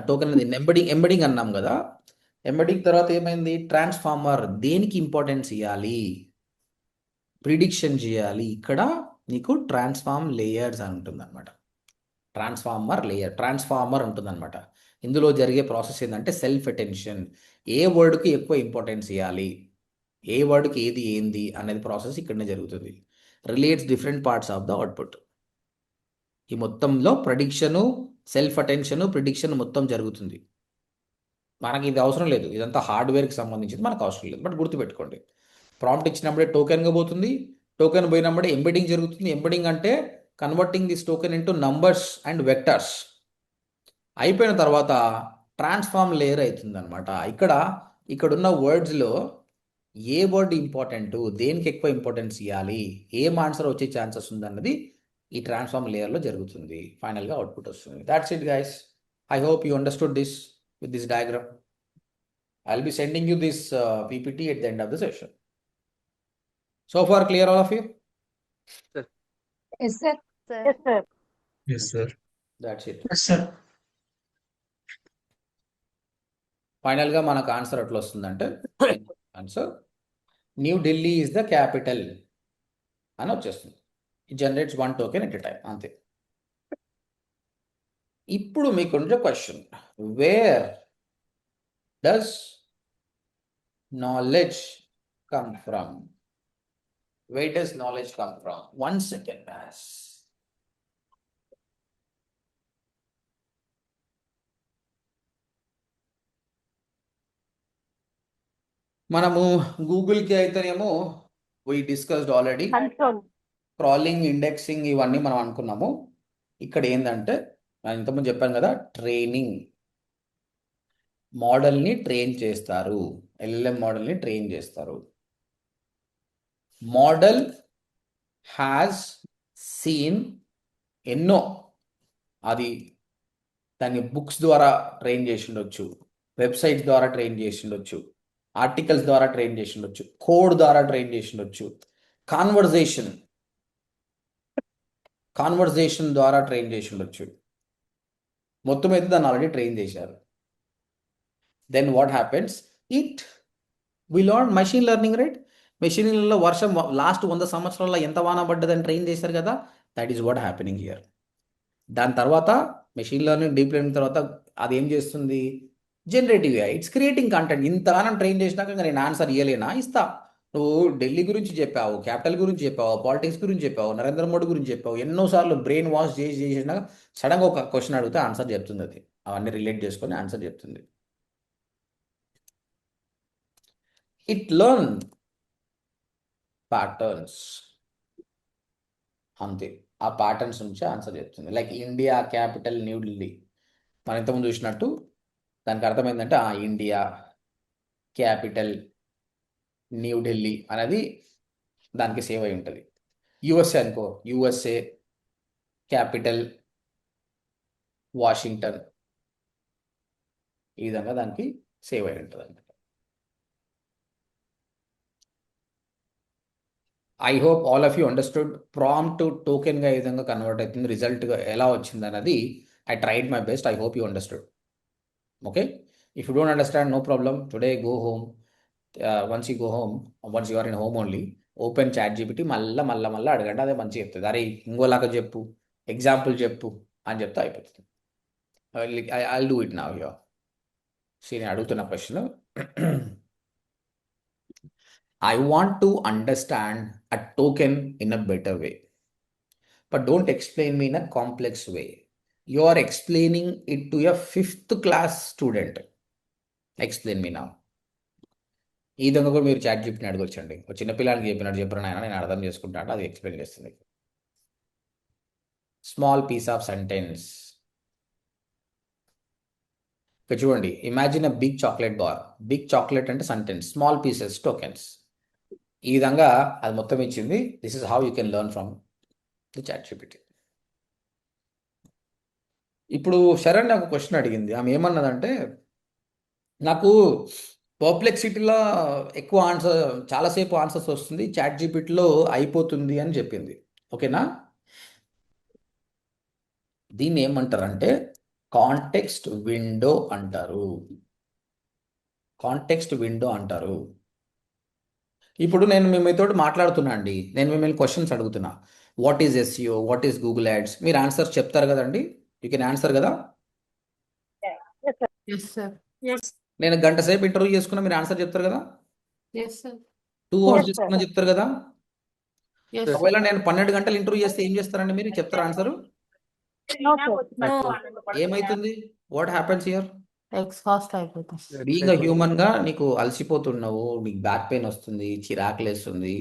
టోకెన్ అనేది ఎంబెడింగ్ అన్నాం కదా. ఎంబెడింగ్ తర్వాత ఏమైంది, ట్రాన్స్ఫార్మర్. దేనికి ఇంపార్టెన్స్ ఇవ్వాలి, ప్రిడిక్షన్ చేయాలి. ఇక్కడ నీకు ట్రాన్స్ఫార్మ్ లేయర్స్ అని ఉంటుంది అనమాట. ట్రాన్స్ఫార్మర్ ఉంటుంది అనమాట. ఇందులో జరిగే ప్రాసెస్ ఏంటంటే సెల్ఫ్ అటెన్షన్. ఏ వర్డ్కి ఎక్కువ ఇంపార్టెన్స్ ఇవ్వాలి, ఏ వర్డ్కి ఏది ఏంది అనేది ప్రాసెస్ ఇక్కడనే జరుగుతుంది. Relates different parts of the output. ఈ మొత్తంలో ప్రిడిక్షను, సెల్ఫ్ అటెన్షన్, ప్రిడిక్షన్ మొత్తం జరుగుతుంది. మనకి ఇది అవసరం లేదు, ఇదంతా హార్డ్వేర్కి సంబంధించింది, మనకు అవసరం లేదు. బట్ గుర్తుపెట్టుకోండి, ప్రాంప్ట్ ఇచ్చినప్పుడే టోకెన్గా పోతుంది, టోకెన్ పోయినప్పుడే ఎంబెడింగ్ జరుగుతుంది. ఎంబెడింగ్ అంటే converting this token into numbers and vectors. అయిపోయిన తర్వాత ట్రాన్స్ఫార్మ్ లేయర్ అవుతుంది అనమాట. ఇక్కడున్న వర్డ్స్లో ఏ వర్డ్ ఇంపార్టెంట్, దేనికి ఎక్కువ ఇంపార్టెన్స్ ఇవ్వాలి, ఏం ఆన్సర్ వచ్చే ఛాన్సెస్ ఉందన్నది ఈ ట్రాన్స్ఫార్మ్ లేయర్లో జరుగుతుంది. ఫైనల్గా అవుట్పుట్ వస్తుంది. That's it guys. I hope you understood this with this diagram. I'll be sending you this PPT at the end of the session. So far clear all of you? Yes, sir. Yes, sir. Yes, sir. That's it. Yes, sir. ఫైనల్గా మనకు answer ఎట్లా వస్తుందంటే, answer new Delhi is the capital అని వచ్చేస్తుంది. It generates 1 token at a time, అంతే. ఇప్పుడు మీకు ఉండే question, where does knowledge come from? Where does knowledge come from? 1 second. మనము గూగుల్కి అయితేనేమో we discussed already. Console. Crawling, indexing ఇవన్నీ మనం అనుకున్నాము. ఇక్కడ ఏంటంటే నేను ఇంతకుముందు చెప్పాను కదా, ట్రైనింగ్ మోడల్ని ట్రైన్ చేస్తారు, ఎల్ఎల్ఎం మోడల్ని ట్రైన్ చేస్తారు. మోడల్ హ్యాస్ సీన్ ఎన్నో, అది దాన్ని బుక్స్ ద్వారా ట్రైన్ చేసి ఉండొచ్చు, వెబ్సైట్స్ ద్వారా ట్రైన్ చేసి ఉండొచ్చు, ఆర్టికల్స్ ద్వారా ట్రైన్ చేసి ఉండొచ్చు, కోడ్ ద్వారా ట్రైన్ చేసి ఉండొచ్చు, కాన్వర్జేషన్ ద్వారా ట్రైన్ చేసి ఉండొచ్చు. మొత్తం అయితే దాన్ని ఆల్రెడీ ట్రైన్ చేశారు. Then what happens, we learn machine learning, right? Machine లెర్నింగ్లో వర్షం లాస్ట్ 100 సంవత్సరాల్లో ఎంత వాన పడ్డదని ట్రైన్ చేశారు కదా, that is what happening here. దాని తర్వాత మెషిన్ లెర్నింగ్, డీప్ లెర్నింగ్ తర్వాత అది ఏం చేస్తుంది, generative AI. It's creating content. ఇంతగానం ట్రైన్ చేసినాక నేను ఆన్సర్ ఇవ్వలేనా, ఇస్తా. నువ్వు ఢిల్లీ గురించి చెప్పావు, క్యాపిటల్ గురించి చెప్పావు, పాలిటిక్స్ గురించి చెప్పావు, నరేంద్ర మోడీ గురించి చెప్పావు, ఎన్నోసార్లు బ్రెయిన్ వాష్ చేసినా సడన్గా ఒక క్వశ్చన్ అడిగితే ఆన్సర్ చెప్తుంది. అది అవన్నీ రిలేట్ చేసుకొని ఆన్సర్ చెప్తుంది. ఇట్ లెర్న్ ప్యాటర్న్స్, అంతే. ఆ ప్యాటర్న్స్ నుంచి ఆన్సర్ చెప్తుంది. లైక్ ఇండియా క్యాపిటల్ న్యూఢిల్లీ, మనం ఇంతకుముందు చూసినట్టు దానికి అర్థం ఏంటంటే ఇండియా క్యాపిటల్ న్యూఢిల్లీ అనేది దానికి సేవ్ అయి ఉంటుంది. యుఎస్ఏ అనుకో, యుఎస్ఏ క్యాపిటల్ వాషింగ్టన్, ఈ విధంగా దానికి సేవ్ అయి ఉంటుంది అన్నమాట. I hope all of you understood. Prompt టోకెన్గా ఏ విధంగా కన్వర్ట్ అవుతుంది, రిజల్ట్గా ఎలా వచ్చింది అన్నది I tried my best. I hope you understood. Okay, if you don't understand no problem. Today go home, once you go home, once you are in home only, open chat GPT, మళ్ళీ అడగండి. అదే మంచిగా చెప్తుంది. అరే ఇంకోలాగా చెప్పు, example చెప్పు అని చెప్తే అయిపోతుంది. I do it now. యో నేను అడుగుతున్న question, I want to understand a token in a better way, but don't explain me in a complex way. You are explaining it to a 5th class student. Explain me now. ఈ విధంగా కూడా మీరు chat జీపీటీని అడగొచ్చండి. ఒక చిన్నపిల్లానికి చెప్పినట్టు చెప్పరు నాయన, నేను అర్థం చేసుకుంటాను, అది ఎక్స్ప్లెయిన్ చేస్తుంది. Small piece of sentence. ఇక్కడ చూడండి, imagine a big chocolate bar. Big chocolate అంటే సెంటెన్స్, స్మాల్ పీసెస్ టోకెన్స్. ఈ విధంగా అది మొత్తం ఇచ్చింది. This is how you can learn from the ChatGPT. ఇప్పుడు శరణ్ నాకు క్వశ్చన్ అడిగింది. ఆమె ఏమన్నదంటే, నాకు పర్ప్లెక్సిటీలో ఎక్కువ ఆన్సర్, చాలాసేపు ఆన్సర్స్ వస్తుంది, చాట్ జీపీటీలో అయిపోతుంది అని చెప్పింది. ఓకేనా? దీన్ని ఏమంటారంటే కాంటెక్స్ట్ విండో అంటారు. కాంటెక్స్ట్ విండో అంటారు. ఇప్పుడు నేను మీతో మాట్లాడుతున్నా అండి, నేను మిమ్మల్ని క్వశ్చన్స్ అడుగుతున్నా. What is SEO, what is Google ads, మీరు ఆన్సర్ చెప్తారు కదండి. యూ కెన్ ఆన్సర్ కదా. Yes sir. నేను గంట సేపు ఇంటర్వ్యూ చేసుకున్నా, మీరు ఆన్సర్ చెప్తారు కదా. Yes sir. 2 hours Yes, sir. చేసుకున్నా చెప్తారు కదా. ఎస్ ఒకవేళ నేను 12 గంటలు ఇంటర్వ్యూ చేస్తే ఏం చేస్తారండి మీరు? చెప్తారా ఆన్సర్? No, sir. ఏమైతుంది? What happens here? ఎగ్జాస్ట్ అయిపోతుంది సార్. బీయింగ్ హ్యూమన్ గా నీకు అలసిపోతున్నావు, నీకు బ్యాక్ పెయిన్ వస్తుంది, చిరాకులేస్తుంది.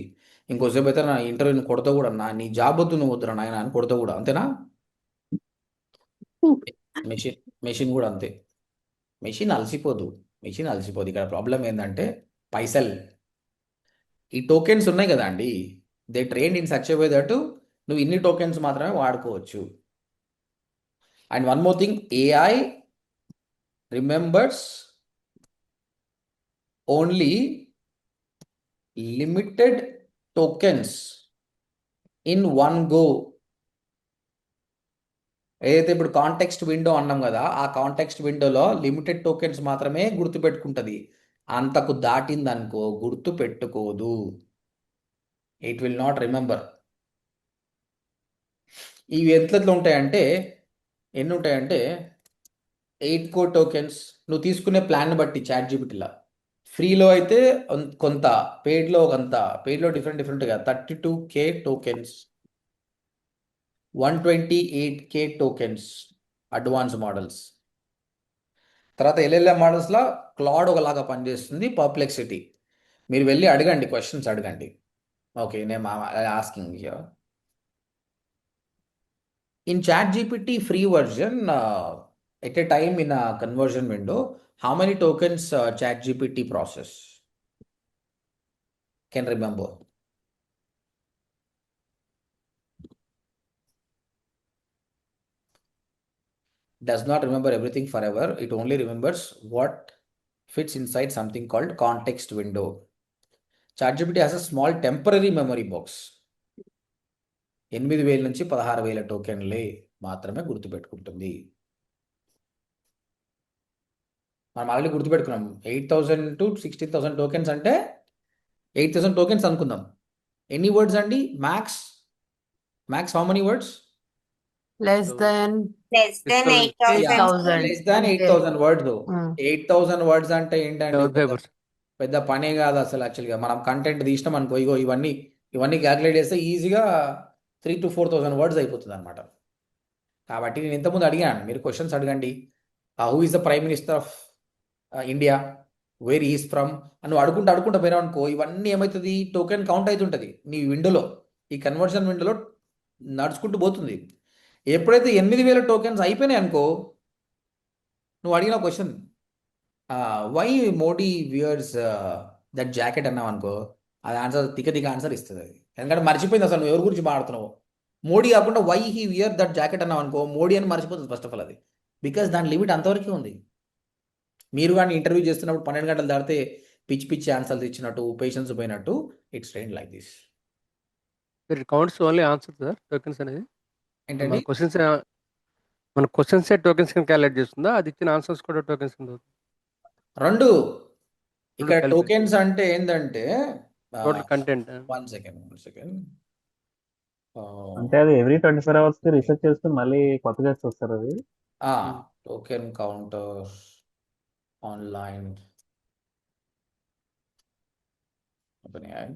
ఇంకోసేపు అయితే నా ఇంటర్వ్యూని కొడతా కూడా, నీ జాబ్ వద్దు, నువ్వు వద్దురా నాయన అని కొడతా కూడా, అంతేనా? మెషిన్ కూడా అంతే. మెషిన్ అలసిపోదు. ఇక్కడ ప్రాబ్లం ఏంటంటే పైసలు. ఈ టోకెన్స్ ఉన్నాయి కదా అండి, they train in such way that నువ్వు ఇన్ని టోకెన్స్ మాత్రమే వాడుకోవచ్చు. And one more thing, AI remembers only limited tokens in one go. ఏదైతే ఇప్పుడు కాంటెక్స్ట్ విండో అన్నాం కదా, ఆ కాంటెక్స్ట్ విండోలో లిమిటెడ్ టోకెన్స్ మాత్రమే గుర్తుపెట్టుకుంటుంది. అంతకు దాటిందనుకో గుర్తు పెట్టుకోదు. It will not remember. ఇవి ఎట్లా ఉంటాయంటే, ఎన్ని ఉంటాయంటే 8 core టోకెన్స్. నువ్వు తీసుకునే ప్లాన్ బట్టి చాట్ జీపీటీలో ఫ్రీలో అయితే కొంత, పెయిడ్లో కొంత. పెయిడ్లో డిఫరెంట్గా 32K tokens, 128K tokens advance models. తర్వాత ఎల్ఎల్ఎం మోడల్స్లో క్లాడ్ ఒకలాగా పనిచేస్తుంది, పర్ప్లెక్సిటీ. మీరు వెళ్ళి అడగండి, క్వశ్చన్స్ అడగండి. ఓకే, నేను asking here. In ChatGPT free version, at a time in a conversion window, how many tokens ChatGPT process? Can remember? Does not remember everything forever. It only remembers what fits inside something called context window. ChatGPT has a small temporary memory box. 8,000 నుంచి 16,000 టోకెన్లే మాత్రమే గుర్తుపెట్టుకుంటుంది. మనం already గుర్తుపెట్టుకున్నాం. 8,000 to 16,000 tokens అంటే 8,000 tokens అనుకుందాం. ఎన్ని words అండి? Max how many words? Less than 8,000. Less than 8,000 words. 8,000 words అంటే ఏంటండి? పెద్ద పనే కాదు అసలు యాక్చువల్గా. మనం కంటెంట్ తీసినాం అనుకో, ఇగో ఇవన్నీ క్యాలిక్యులేట్ చేస్తే ఈజీగా 3,000 to 4,000 వర్డ్స్ అయిపోతుంది అనమాట. కాబట్టి నేను ఇంతకుముందు అడిగాను, మీరు క్వశ్చన్స్ అడగండి. Who is the prime minister of India, where is from అని నువ్వు అడుకుంటా పోయినావు అనుకో, ఇవన్నీ ఏమవుతుంది, టోకెన్ కౌంట్ అవుతుంటుంది నీ విండోలో, ఈ కన్వర్షన్ విండోలో నడుచుకుంటూ పోతుంది. ఎప్పుడైతే 8,000 టోకెన్స్ అయిపోయినాయి అనుకో, నువ్వు అడిగిన question why Modi wears that jacket అన్నావు అనుకో, అది ఆన్సర్ తిక్క ఆన్సర్ ఇస్తుంది అది. ఎందుకంటే మర్చిపోయింది అసలు నువ్వు ఎవరి గురించి మాట్లాడుతున్నావు. మోడీ కాకుండా why he wear that jacket అన్నావు అనుకో, మోడీ అని మర్చిపోతుంది ఫస్ట్ ఆఫ్ ఆల్ అది. బికాస్ దాని లిమిట్ అంతవరకే ఉంది. మీరు కానీ ఇంటర్వ్యూ చేస్తున్నప్పుడు 12 గంటలు దాటితే పిచ్చి ఆన్సర్స్ ఇచ్చినట్టు, పేషెన్స్ పోయినట్టు, it's train like this. It counts only answer sir tokens అనేది. ఏంటండి? మన క్వశ్చన్స్ టోకెన్స్ కింద క్యాలిక్యులేట్ చేస్తుందా, అది ఇచ్చిన ఆన్సర్స్ కూడా టోకెన్స్ కింద అవుతుందా? రెండు. ఇక్కడ కలిపి. టోకెన్స్ అంటే ఏంటంటే టోటల్ కంటెంట్. One second. అంటే అది ఎవ్రీ 24 hours కి రీసెర్చ్ చేస్తూ మళ్ళీ కొత్తగా చూస్తారు అది. Token counter online OpenAI.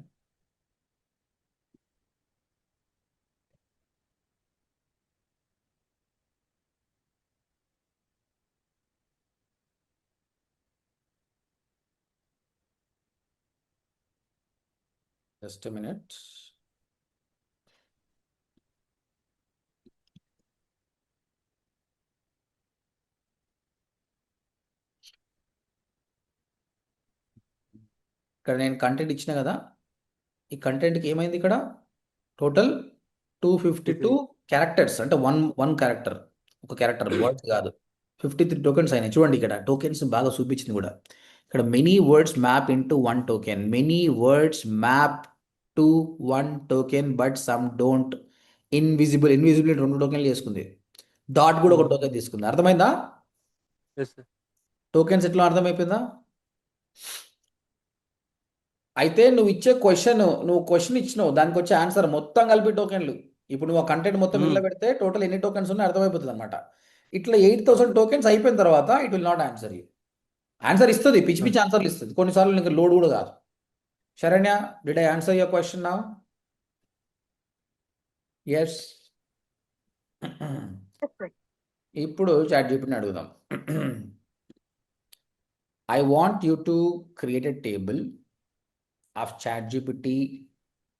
Just a minute. ఇక్కడ నేను కంటెంట్ ఇచ్చిన కదా, ఈ కంటెంట్కి ఏమైంది ఇక్కడ టోటల్ 252 క్యారెక్టర్స్, అంటే వన్ క్యారెక్టర్, ఒక క్యారెక్టర్ వర్డ్స్ కాదు. 53 టోకెన్స్ అయినాయి. చూడండి ఇక్కడ టోకెన్స్ బాగా చూపించింది కూడా. ఇక్కడ many words map into 1 token, many words map to 1 token but some don't. Invisibility 2 టోకెన్లు చేసుకుంది. డాట్ కూడా ఒక టోకెన్ తీసుకుంది. అర్థమైందా? టోకెన్స్ ఎట్లా అర్థమైపోయిందా? అయితే నువ్వు క్వశ్చన్ ఇచ్చినావు, దానికి వచ్చే ఆన్సర్ మొత్తం కలిపి టోకెన్లు. ఇప్పుడు నువ్వు ఆ కంటెంట్ మొత్తం ఇంట్లో పెడితే టోటల్ ఎన్ని టోకెన్స్ ఉన్నాయి అర్థమైపోతుంది అనమాట. ఇట్లా 8,000 టోకెన్స్ అయిపోయిన తర్వాత it will not answer you. Answer ఇస్తుంది, పిచ్చి ఆన్సర్లు ఇస్తుంది. కొన్నిసార్లు నీకు లోడ్ కూడా కాదు. Saranya, did I answer your question now? Yes. ఇప్పుడు ChatGPT అడుగుదాం. I want you to create a table of ChatGPT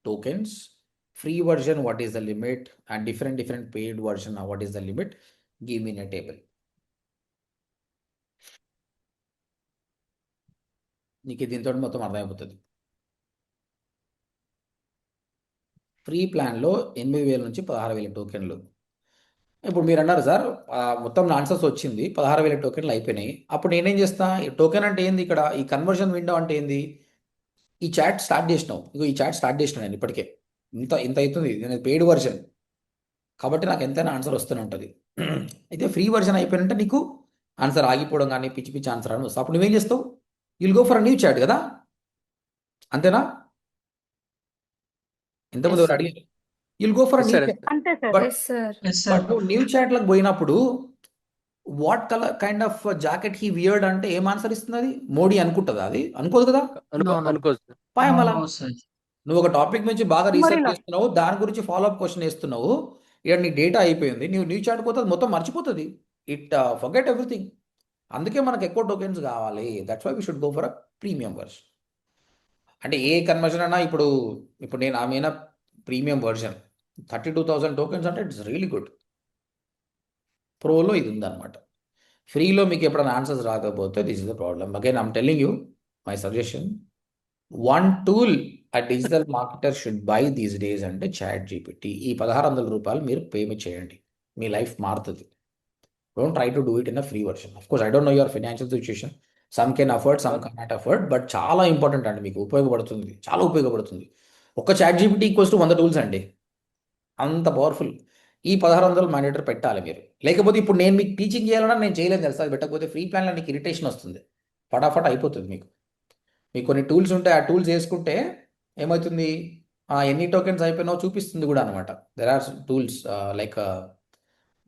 tokens, free version what is the limit, and different paid version what is the limit, give me in a table. నీకు దీంతో మొత్తం అర్థమైపోతుంది. Free ప్లాన్లో 8,000 నుంచి 16,000 టోకెన్లు. ఇప్పుడు మీరు అన్నారు సార్ మొత్తం ఆన్సర్స్ వచ్చింది, 16,000 టోకెన్లు అయిపోయినాయి. అప్పుడు నేనేం చేస్తా, ఈ టోకెన్ అంటే ఏంది, ఇక్కడ ఈ కన్వర్షన్ విండో అంటే ఏంది, ఈ చాట్ స్టార్ట్ చేసినావు, ఇగో ఈ చాట్ స్టార్ట్ చేసిన నేను ఇప్పటికే ఇంత అవుతుంది, నేను పెయిడ్ వర్షన్ కాబట్టి నాకు ఎంతైనా ఆన్సర్ వస్తూనే ఉంటుంది. అయితే ఫ్రీ వర్షన్ అయిపోయినంటే నీకు ఆన్సర్ ఆగిపోవడం కానీ పిచ్చి ఆన్సర్ అని వస్తుంది. అప్పుడు నువ్వేం చేస్తావు, you'll go for a new chat కదా, అంతేనా? ఇంతకుముందు ఎవరు అడిగారు, you'll go for a new chat. అంతే సార్. బట్ నువ్వు న్యూ చాట్లకు పోయినప్పుడు what colour kind of jacket he weared అంటే ఏం ఆన్సర్ ఇస్తుంది అది? మోడీ అనుకుంటుందా? అది అనుకోదు కదా. అనుకోదు సార్. పాయమలా నువ్వు ఒక టాపిక్ నుంచి బాగా రీసెర్చ్ చేస్తున్నావు, దాని గురించి ఫాలోఅప్ క్వశ్చన్ వేస్తున్నావు, ఇక్కడ నీ డేటా అయిపోయింది, నువ్వు న్యూ చాట్ పోతుంది, మొత్తం మర్చిపోతుంది. It forget everything. అందుకే మనకు ఎక్కువ టోకెన్స్ కావాలి. That's why we should go for a premium version. అంటే ఏ కన్వర్షన్ అన్నా ఇప్పుడు నేను ఆమె ప్రీమియం వర్షన్ 32,000 టోకెన్స్ అంటే ఇట్స్ రియలీ గుడ్. ప్రోలో ఇది ఉందన్నమాట. ఫ్రీలో మీకు ఎప్పుడైనా ఆన్సర్స్ రాకపోతే this is the problem. Again I'm telling you my suggestion, one tool a digital marketer should buy these days అంటే ChatGPT. ఈ 1,600 రూపాయలు మీరు పేమెంట్ చేయండి, మీ లైఫ్ మారుతుంది. Don't try to do it in a free version. Of course I don't no your financial situation, some can afford, some can not afford, but చాలా important అండి, మీకు ఉపయోగపడుతుంది, చాలా ఉపయోగపడుతుంది. ఒక్క ChatGPT ఈక్వల్స్ టు 100 టూల్స్ అండి, అంత పవర్ఫుల్. ఈ 1,600 మానిటర్ పెట్టాలి మీరు. లేకపోతే ఇప్పుడు నేను మీకు టీచింగ్ చేయాలన్నా నేను చేయలేను తెలుసా, అది పెట్టకపోతే ఫ్రీ ప్లాన్లో నీకు ఇరిటేషన్ వస్తుంది, ఫటాఫట్ అయిపోతుంది. మీకు కొన్ని టూల్స్ ఉంటాయి, ఆ టూల్స్ వేసుకుంటే ఏమవుతుంది, ఎన్ని టోకెన్స్ అయిపోయినావో చూపిస్తుంది కూడా అనమాట. There are tools like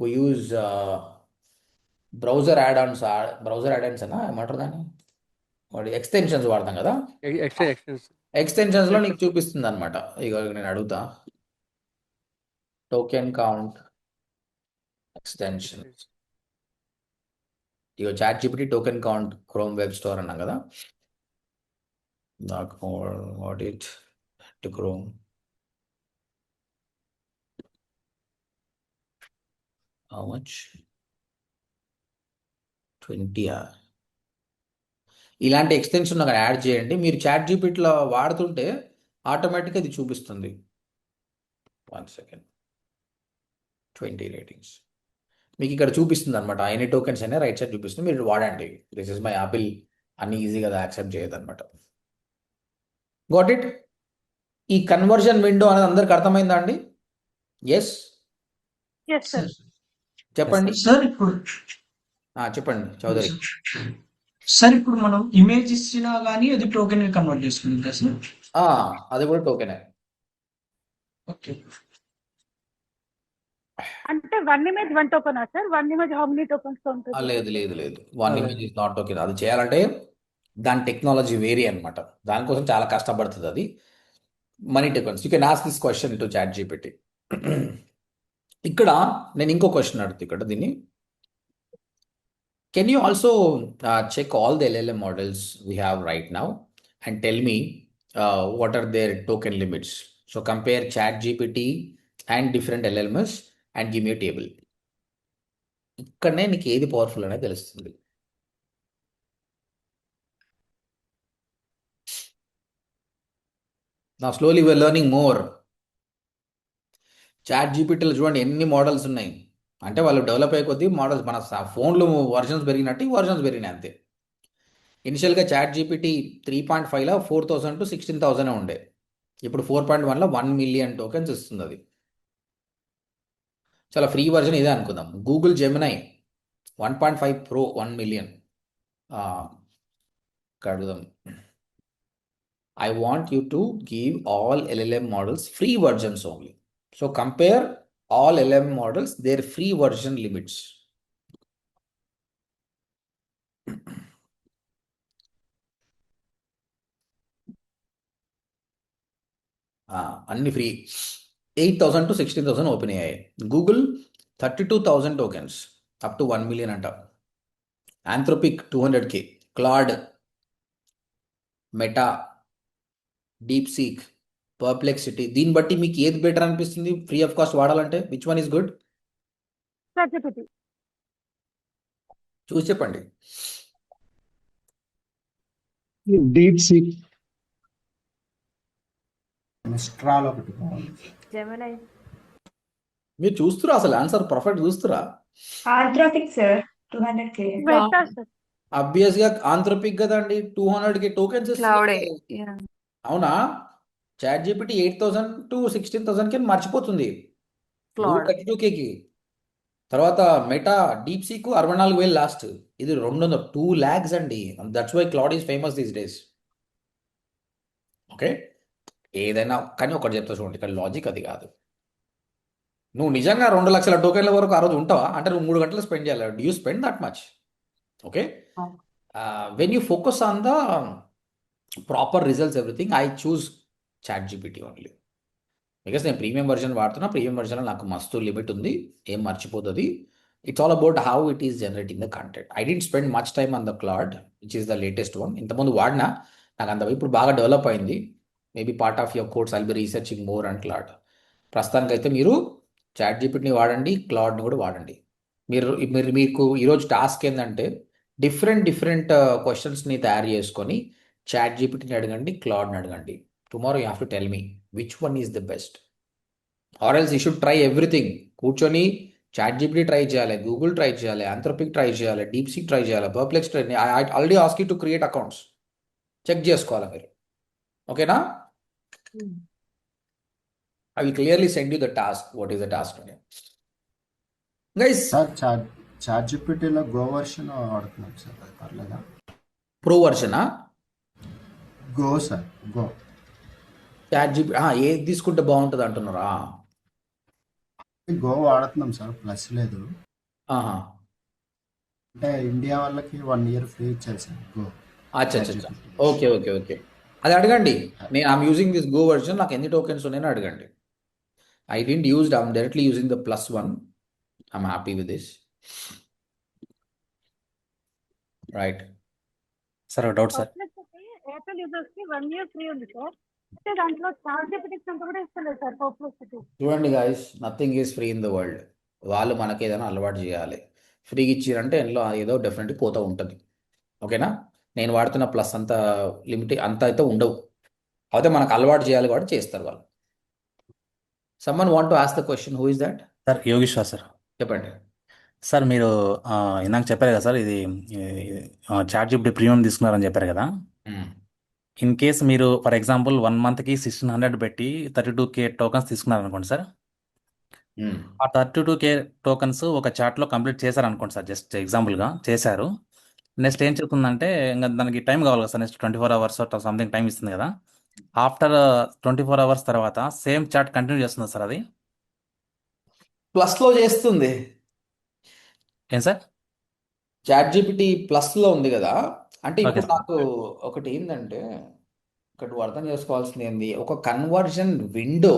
we use browser add ons అనా ఏమంటారు దాన్ని, ఎక్స్టెన్షన్స్ వాడతాం కదా, ఎక్స్టెన్స్ ఎక్స్టెన్షన్స్లో నీకు చూపిస్తుంది అనమాట. ఇక నేను అడుగుతా, టోకెన్ కౌంట్ ఎక్స్టెన్షన్. ఇక ChatGPT token count Chrome web store అన్నాం కదా, నాకు what it to Chrome. How much 20. ఇలాంటి ఎక్స్టెన్షన్ అక్కడ యాడ్ చేయండి. మీరు చాట్ జీపీటీలో వాడుతుంటే ఆటోమేటిక్గా ఇది చూపిస్తుంది. 1 సెకండ్. 20 రేటింగ్స్ మీకు ఇక్కడ చూపిస్తుంది అనమాట. ఎనీ టోకెన్స్ అయినా రైట్ సైడ్ చూపిస్తుంది, మీరు వాడండి. దిస్ ఇస్ మై యాపిల్ అన్ని ఈజీగా యాక్సెప్ట్ చేయదు అనమాట. Got it. ఈ కన్వర్జన్ విండో అనేది అందరికి అర్థమైందా అండి? Yes yes sir. చెప్పండి. సార్ ఇప్పుడు చెప్పండి చౌదరి. సార్ ఇప్పుడు మనం ఇమేజ్ ఇచ్చినా గానీ అది టోకెన్ కన్వర్ట్ చేసుకుంది కదా సార్? అది కూడా టోకెనే. ఓకే. అంటే 1 image 1 token sir? 1 image how many tokens ఉంటుంది? లేదు లేదు లేదు, 1 ఇమేజ్ ఇస్ నాట్ టోకెన్. అది చేయాలంటే దాని టెక్నాలజీ వేరీ అనమాట. దానికోసం చాలా కష్టపడుతుంది అది. Many tokens. You can ask this question to chat GPT. ఇక్కడ నేను ఇంకో క్వశ్చన్ అడుగుతాను ఇక్కడ దీన్ని. Can you also check all the LLM models we have right now and tell me what are their token limits? So compare chat GPT and different LLMs and give me a table. ఇక్కడనే నీకు ఏది powerful అనేది తెలుస్తుంది. నా slowly we're learning more. Chat జీపీటీలో చూడండి ఎన్ని models ఉన్నాయి. అంటే వాళ్ళు డెవలప్ అయ్యే కొద్దీ మోడల్స్, మన ఫోన్లో వర్షన్స్ పెరిగినట్టు వర్షన్స్ పెరిగినాయి అంతే. ఇనిషియల్గా చాట్ జీపీటీ 3.5లో 4,000 to 16,000 ఉండే. ఇప్పుడు 4.1లో 1 మిలియన్ టోకెన్స్ ఇస్తుంది అది. చాలా ఫ్రీ వర్జన్ ఇదే అనుకుందాం. Google Gemini 1.5 Pro 1 million. అడుగుదాం. I want you to give all LLM models free versions only. So compare all LLM models, their free version limits. అన్ని free. 8,000 to 16,000 open అయ్యాయి. Google 32,000 tokens up to 1 million అంట. Anthropic 200K, Claude, Meta, DeepSeek, Perplexity. దీన్ని బట్టి మీకు ఏది better అనిపిస్తుంది free of cost వాడాలంటే? Which one is good? Chat GPT. చూసి చెప్పండి. Deep seek. మిస్ట్రాల్ ఒకటి బాగుంది. జెమినై. మీరు చూస్తురా అసలు ఆన్సర్ పర్ఫెక్ట్ చూస్తురా? Anthropic sir 200K. Meta sir. Obvious గా ఆంథ్రోపిక్ కదండి. 200K tokens క్లౌడే. అవునా? చాట్ జీపీటీ 8,000 to 16,000కి మర్చిపోతుంది. క్లౌడ్. 32Kకి. తర్వాత మెటా డీప్ సీక్ 64,000 లాస్ట్. ఇది 200, 2 lakhs అండి. That's why cloud is famous these days. Okay, ఏదైనా కానీ ఒకటి చెప్తా చూడండి, ఇక్కడ లాజిక్ అది కాదు. నువ్వు నిజంగా 2 లక్షల టోకెన్ల వరకు ఆ రోజు ఉంటావా? అంటే నువ్వు 3 గంటలు స్పెండ్ చేయాలి. Do you spend that much? Okay, when you focus on the proper results everything, I choose chat GPT only. Because నేను ప్రీమియం వర్జన్ వాడుతున్నా. ప్రీమియం వర్జన్లో నాకు మస్తు లిమిట్ ఉంది, ఏం మర్చిపోతుంది. It's all about how it is generating the content. I didn't spend much time on the Claude which is the latest one. ఇంతకుముందు వాడినా, నాకు అంత ఇప్పుడు బాగా డెవలప్ అయింది. Maybe part of your course I'll be researching more and Claude. ప్రస్తుతానికైతే మీరు chat జీపీటీని వాడండి, క్లాడ్ని కూడా వాడండి. మీకు ఈరోజు టాస్క్ ఏంటంటే డిఫరెంట్ క్వశ్చన్స్ని తయారు చేసుకొని చాట్ జీపీటీని అడగండి, క్లాడ్ని అడగండి. Tomorrow you have to tell me which one is the best. Or else you should try everything. కూర్చొని చాట్ జీపీటీ ట్రై చేయాలి, గూగుల్ ట్రై చేయాలి, ఆంథ్రోపిక్ ట్రై చేయాలి, డీప్ సీక్ ట్రై చేయాలి, perplex try. I already ask you to create accounts. Check చేసుకోవాలి మీరు. ఓకేనా? I will clearly send you the task. What is the task today? Guys, sir chat జీపీటీలో go version వాడుతున్నాం sir, అది పర్లేదా? Pro వర్షనా? Go sir, go. Chat GP ఏది తీసుకుంటే బాగుంటుంది అంటున్నారా? గో వాడుతున్నాం సార్, ప్లస్ లేదు. ఆహా. అంటే ఇండియా వాళ్ళకి 1 year ఫ్రీ ఇచ్చారు సార్ గో. అచ్చా చాట్ అచ్చా అచ్చా. జీపీటీ. ఓకే ఓకే ఓకే, అది అడగండి. నేను I'm using this go version, నాకు ఎన్ని టోకెన్స్ ఉన్నాయని అడగండి. I didn't used, I'm directly using the +1. I'm happy with this. Right. Sir ఒక doubt sir. Perplexity Airtel users కి 1 year ఫ్రీ ఉంది సార్. అయితే దాంట్లో చార్ట్ జీపీటీ అంత కూడా ఇస్తలేదు సార్ పర్ప్లెక్సిటీ. చూడండి guys, nothing is free in the world. వాళ్ళు మనకి ఏదైనా అలవాటు చేయాలి. ఫ్రీగా ఇచ్చిరంటే ఇందులో ఏదో డెఫినెట్గా పోతా ఉంటుంది. ఓకేనా? నేను వాడుతున్న ప్లస్ అంత లిమిట్ అంత అయితే ఉండవు. అయితే మనకు అలవాటు చేయాలి కాబట్టి చేస్తారు వాళ్ళు. Someone want to ask the question, who is that? Sir Yogeshwar sir. చెప్పండి. సార్ మీరు ఇందాక చెప్పారు కదా సార్, ఇది చాట్ జీపీటీ ప్రీమియం తీసుకున్నారని చెప్పారు కదా. మ్మ్. ఇన్ కేస్ మీరు ఫర్ ఎగ్జాంపుల్ 1 monthకి 1600 పెట్టి 32K టోకన్స్ తీసుకున్నారనుకోండి సార్. మ్మ్. ఆ 32K టోకన్స్ ఒక చాట్లో కంప్లీట్ చేశారనుకోండి సార్, జస్ట్ ఎగ్జాంపుల్గా చేశారు. నెక్స్ట్ ఏం చెప్తుందంటే ఇంకా దానికి టైం కావాలి కదా sir, next 24 hours something time ఇస్తుంది కదా. ఆఫ్టర్ 24 hours తర్వాత సేమ్ చాట్ కంటిన్యూ చేస్తుంది సార్ అది. ప్లస్లో చేస్తుంది. ఏం సార్? చాట్ జీపీటీ ప్లస్లో ఉంది కదా. అంటే ఓకే ఇప్పుడు సార్. నాకు ఒకటి ఏంటంటే, ఇక్కడ నువ్వు అర్థం చేసుకోవాల్సింది ఏంది, ఒక కన్వర్జన్ విండో,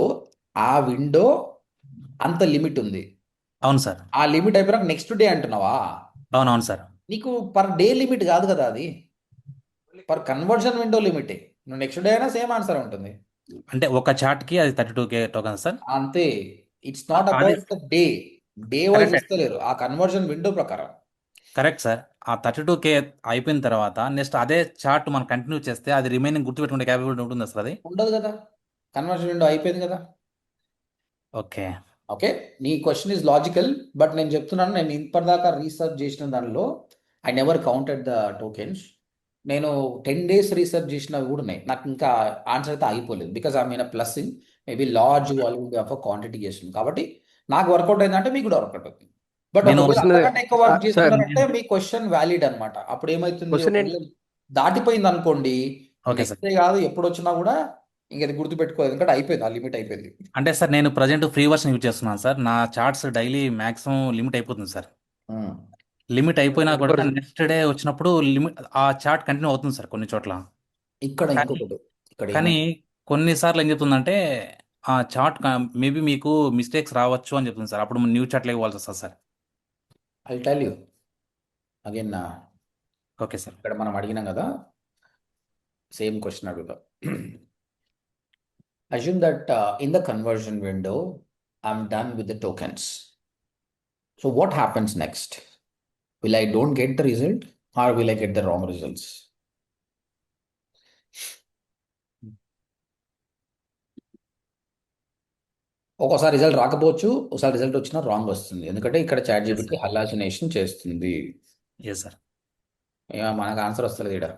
ఆ విండో అంత లిమిట్ ఉంది. అవును సార్. ఆ లిమిట్ అయిపోయాక నెక్స్ట్ డే అంటున్నావా? అవునవును సార్. నీకు పర్ డే లిమిట్ కాదు కదా అది, పర్ కన్వర్జన్ విండో లిమిటే. నువ్వు నెక్స్ట్ డే అయినా సేమ్ ఆన్సర్ ఉంటుంది అంటే ఒక చాట్కి అది 32K టోకన్స్ సార్. అంతే. ఇట్స్ నాట్ అది about the day. Day wise correct ఇస్తలేరు, ఆ కన్వర్జన్ విండో ప్రకారం. Correct sir. ఆ 32K అయిపోయిన తర్వాత నెక్స్ట్ అదే చార్ట్ మనం కంటిన్యూ చేస్తే అది రిమైనింగ్ గుర్తుపెట్టుకునే క్యాపబిలిటీ ఉంటుందా సార్ అది? ఉండదు కదా, కన్వర్జన్ విండో అయిపోయింది కదా. ఓకే. ఓకే, నీ క్వశ్చన్ ఈజ్ లాజికల్, బట్ నేను చెప్తున్నాను, నేను ఇప్పటిదాకా రీసెర్చ్ చేసిన దానిలో I never counted the tokens. నేను 10 days రీసెర్చ్ చేసినవి కూడా ఉన్నాయి. నాకు ఇంకా ఆన్సర్ అయితే ఆగిపోలేదు, because I mean plus in maybe large volume of quantity చేస్తుంది కాబట్టి నాకు వర్కౌట్ అయిందంటే మీకు కూడా వర్కౌట్ అవుతుంది. బట్ నేను ఒకవేళ క్వశ్చన్ అంతకంటే ఎక్కువ వర్క్ సార్ చేస్తున్నారంటే మీ క్వశ్చన్ వ్యాలిడ్ అనమాట. అప్పుడు ఏమవుతుంది, క్వశ్చన్ ఒకవేళ దాటిపోయింది అనుకోండి, ఓకే సార్. నెక్స్ట్ డే కాదు ఎప్పుడు వచ్చినా కూడా ఇంక అది గుర్తుపెట్టుకోలేదు, ఎందుకంటే అయిపోయింది, ఆ లిమిట్ అయిపోయింది. అంటే సార్ నేను ప్రజెంట్ ఫ్రీ వర్షన్ యూజ్ చేస్తున్నాను సార్. నా చార్ట్స్ డైలీ మ్యాక్సిమం లిమిట్ అయిపోతుంది సార్. లిమిట్ అయిపోయినా కూడా నెక్స్ట్ డే వచ్చినప్పుడు లిమిట్ ఆ చార్ట్ కంటిన్యూ అవుతుంది సార్ కొన్ని చోట్ల. ఇక్కడ కానీ ఇంకొకటి, ఇక్కడ కానీ కొన్నిసార్లు ఏం చెప్తుందంటే ఆ చార్ట్ మేబీ మీకు మిస్టేక్స్ రావచ్చు అని చెప్తుంది సార్. అప్పుడు న్యూ చార్ట్లోకి ఇవ్వాల్సి వస్తుంది sir. I tell you again. Okay sir. ఇక్కడ మనం అడిగినాం కదా, సేమ్ క్వశ్చన్ అడుగుదాం. Assume that in the conversion window, I'm done with the tokens. So what happens next? Will I don't get the result or will I get the wrong results? ఒక్కోసారి result రాకపోవచ్చు, ఒకసారి result వచ్చినా wrong వస్తుంది, ఎందుకంటే ఇక్కడ chat Yes, GPT sir. Hallucination చేస్తుంది. Yes sir. మనకు answer వస్తలేదు ఇక్కడ.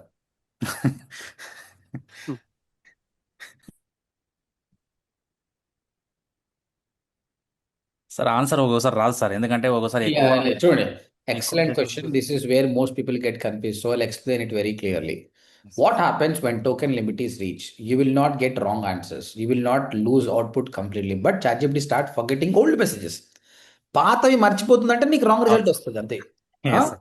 సార్ ఆన్సర్ ఒక్కోసారి రాదు సార్, ఎందుకంటే ఒక్కోసారి ఎక్కువ చూడండి, excellent question. This is where most people get confused. So I'll explain it very clearly. What happens when token limit is reached? You will not get wrong answers. You will not lose output completely. But ChatGPT start forgetting old messages. పాతవి మర్చిపోతుందంటే నీకు wrong result వస్తుంది అంతే. Yes, sir.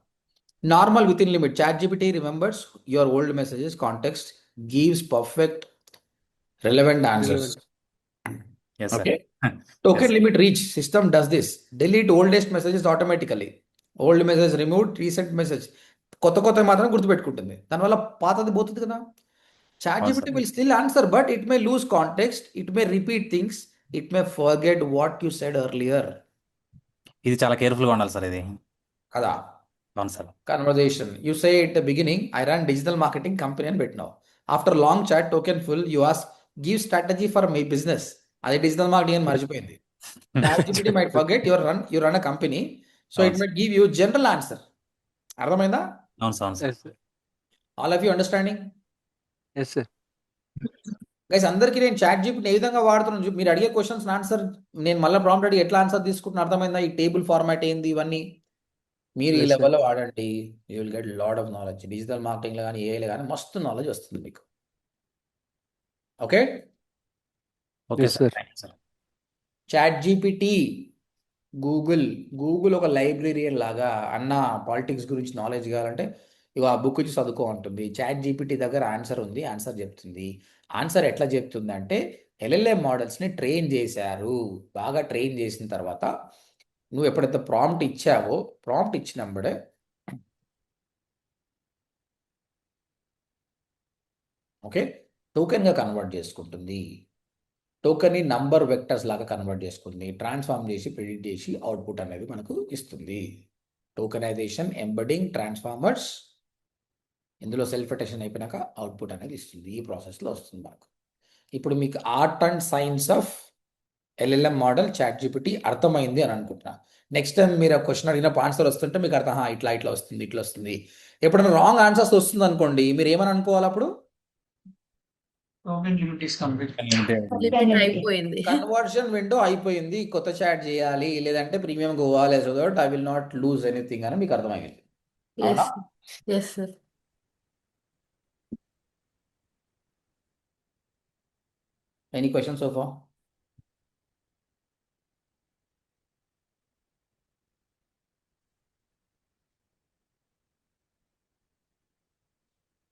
Normal with in limit. ChatGPT remembers your old messages, context, gives perfect relevant answers. Yes, sir. Okay. Token Yes. limit reach, system does this. Delete oldest messages automatically. Old message removed, recent message. కొత్త మాత్రం గుర్తుపెట్టుకుంటుంది, దానివల్ల పాతది పోతుంది కదా. Chat అవును GPT sir. Will still answer, but it may lose context, it may repeat things, it may forget what you said earlier. ఇది చాలా కేర్ఫుల్గా ఉండాలి సార్ ఇది. కదా. అవును sir. Conversation you say at the beginning I run digital marketing company అని పెట్టినావు. After long chat token full you as give strategy for my business, అది డిజిటల్ మార్కెటింగ్ అని మర్చిపోయింది. Chat GPT might forget you run a company, so it might give you general answer. అర్థమైందా? అవును sir. అవును sir. Yes sir. All of you understanding? Yes sir. Guys అందరికీ నేను chat GPT ఏ విధంగా వాడుతున్నాను, మీరు అడిగే క్వశ్చన్స్ ఆన్సర్ నేను మళ్ళీ ప్రాంప్ట్ అడిగి ఎట్లా ఆన్సర్ తీసుకుంటున్నా అర్థమైందా? ఈ టేబుల్ ఫార్మాట్ ఏంది, ఇవన్నీ మీరు ఈ Yes, sir. లెవెల్లో వాడండి, you will get lot of knowledge. Digital మార్కెటింగ్లో కానీ ఏఐలో కానీ మస్తు నాలెడ్జ్ వస్తుంది మీకు. Okay. Okay Yes, sir. sir. Thank you sir. Chat GPT Google ఒక లైబ్రరీయన్ లాగా. అన్న పాలిటిక్స్ గురించి నాలెడ్జ్ కావాలంటే ఇక ఆ బుక్ ఇచ్చి చదువుకో అంటుంది. చాట్ జీపీటీ దగ్గర ఆన్సర్ ఉంది, ఆన్సర్ చెప్తుంది. ఆన్సర్ ఎట్లా చెప్తుంది అంటే ఎల్ఎల్ఎం మోడల్స్ని ట్రైన్ చేశారు. బాగా ట్రైన్ చేసిన తర్వాత నువ్వు ఎప్పుడైతే ప్రాంప్ట్ ఇచ్చావో ప్రాంప్ట్ ఇచ్చినప్పుడే ఓకే టోకెన్గా కన్వర్ట్ చేసుకుంటుంది. టోకెన్ని నంబర్ వెక్టర్స్ లాగా కన్వర్ట్ చేసుకుంది. ట్రాన్స్ఫార్మ్ చేసి ప్రిడిక్ట్ చేసి అవుట్పుట్ అనేది మనకు ఇస్తుంది. టోకెనైజేషన్, ఎంబెడింగ్, ట్రాన్స్ఫార్మర్స్, ఇందులో సెల్ఫ్ అటెన్షన్ అయిపోయినాక అవుట్పుట్ అనేది ఇస్తుంది. ఈ ప్రాసెస్లో వస్తుంది మనకు. ఇప్పుడు మీకు art and science of LLM model chat GPT అర్థమైంది అని అనుకుంటున్నా. నెక్స్ట్ టైం మీరు ఆ క్వశ్చన్ అడిగినప్పుడు ఆన్సర్ వస్తుంటే మీకు అర్థం ఇట్లా ఇట్లా వస్తుంది, ఇట్లా వస్తుంది. ఎప్పుడైనా రాంగ్ ఆన్సర్స్ వస్తుంది అనుకోండి, మీరు ఏమని అనుకోవాలి అప్పుడు? Token limit is complete. Limit అయిపోయింది. కన్వర్షన్ విండో అయిపోయింది, కొత్త చాట్ చేయాలి, లేదంటే ప్రీమియం పోవాలి, so that I will not lose anything అని మీకు అర్థమైంది. అవునా? Yes sir. Any question so far?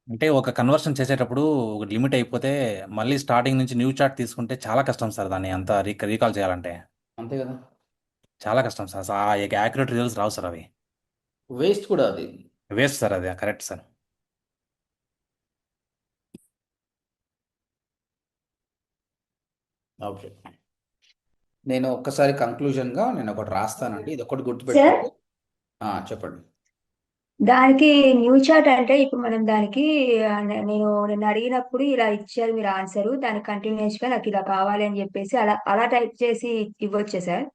అంటే ఒక కన్వర్షన్ చేసేటప్పుడు ఒక లిమిట్ అయిపోతే మళ్ళీ స్టార్టింగ్ నుంచి న్యూ చార్ట్ తీసుకుంటే చాలా కష్టం సార్. దాన్ని అంతా రీకాల్ చేయాలంటే అంతే కదా, చాలా కష్టం సార్. యాక్యురేట్ రిజల్ట్స్ రావు సార్. అవి వేస్ట్ కూడా అది. Waste sir. అది కరెక్ట్ సార్. ఓకే, నేను ఒక్కసారి కంక్లూజన్గా నేను ఒకటి రాస్తానండి, ఇది ఒకటి గుర్తుపెట్టుకోండి. చెప్పండి. దానికి న్యూ చార్ట్ అంటే ఇప్పుడు మనం దానికి నేను అడిగినప్పుడు ఇలా ఇచ్చారు మీరు ఆన్సర్, దాని కంటిన్యూస్ గా నాకు ఇలా కావాలి అని చెప్పేసి అలా అలా టైప్ చేసి ఇవ్వచ్చా సార్?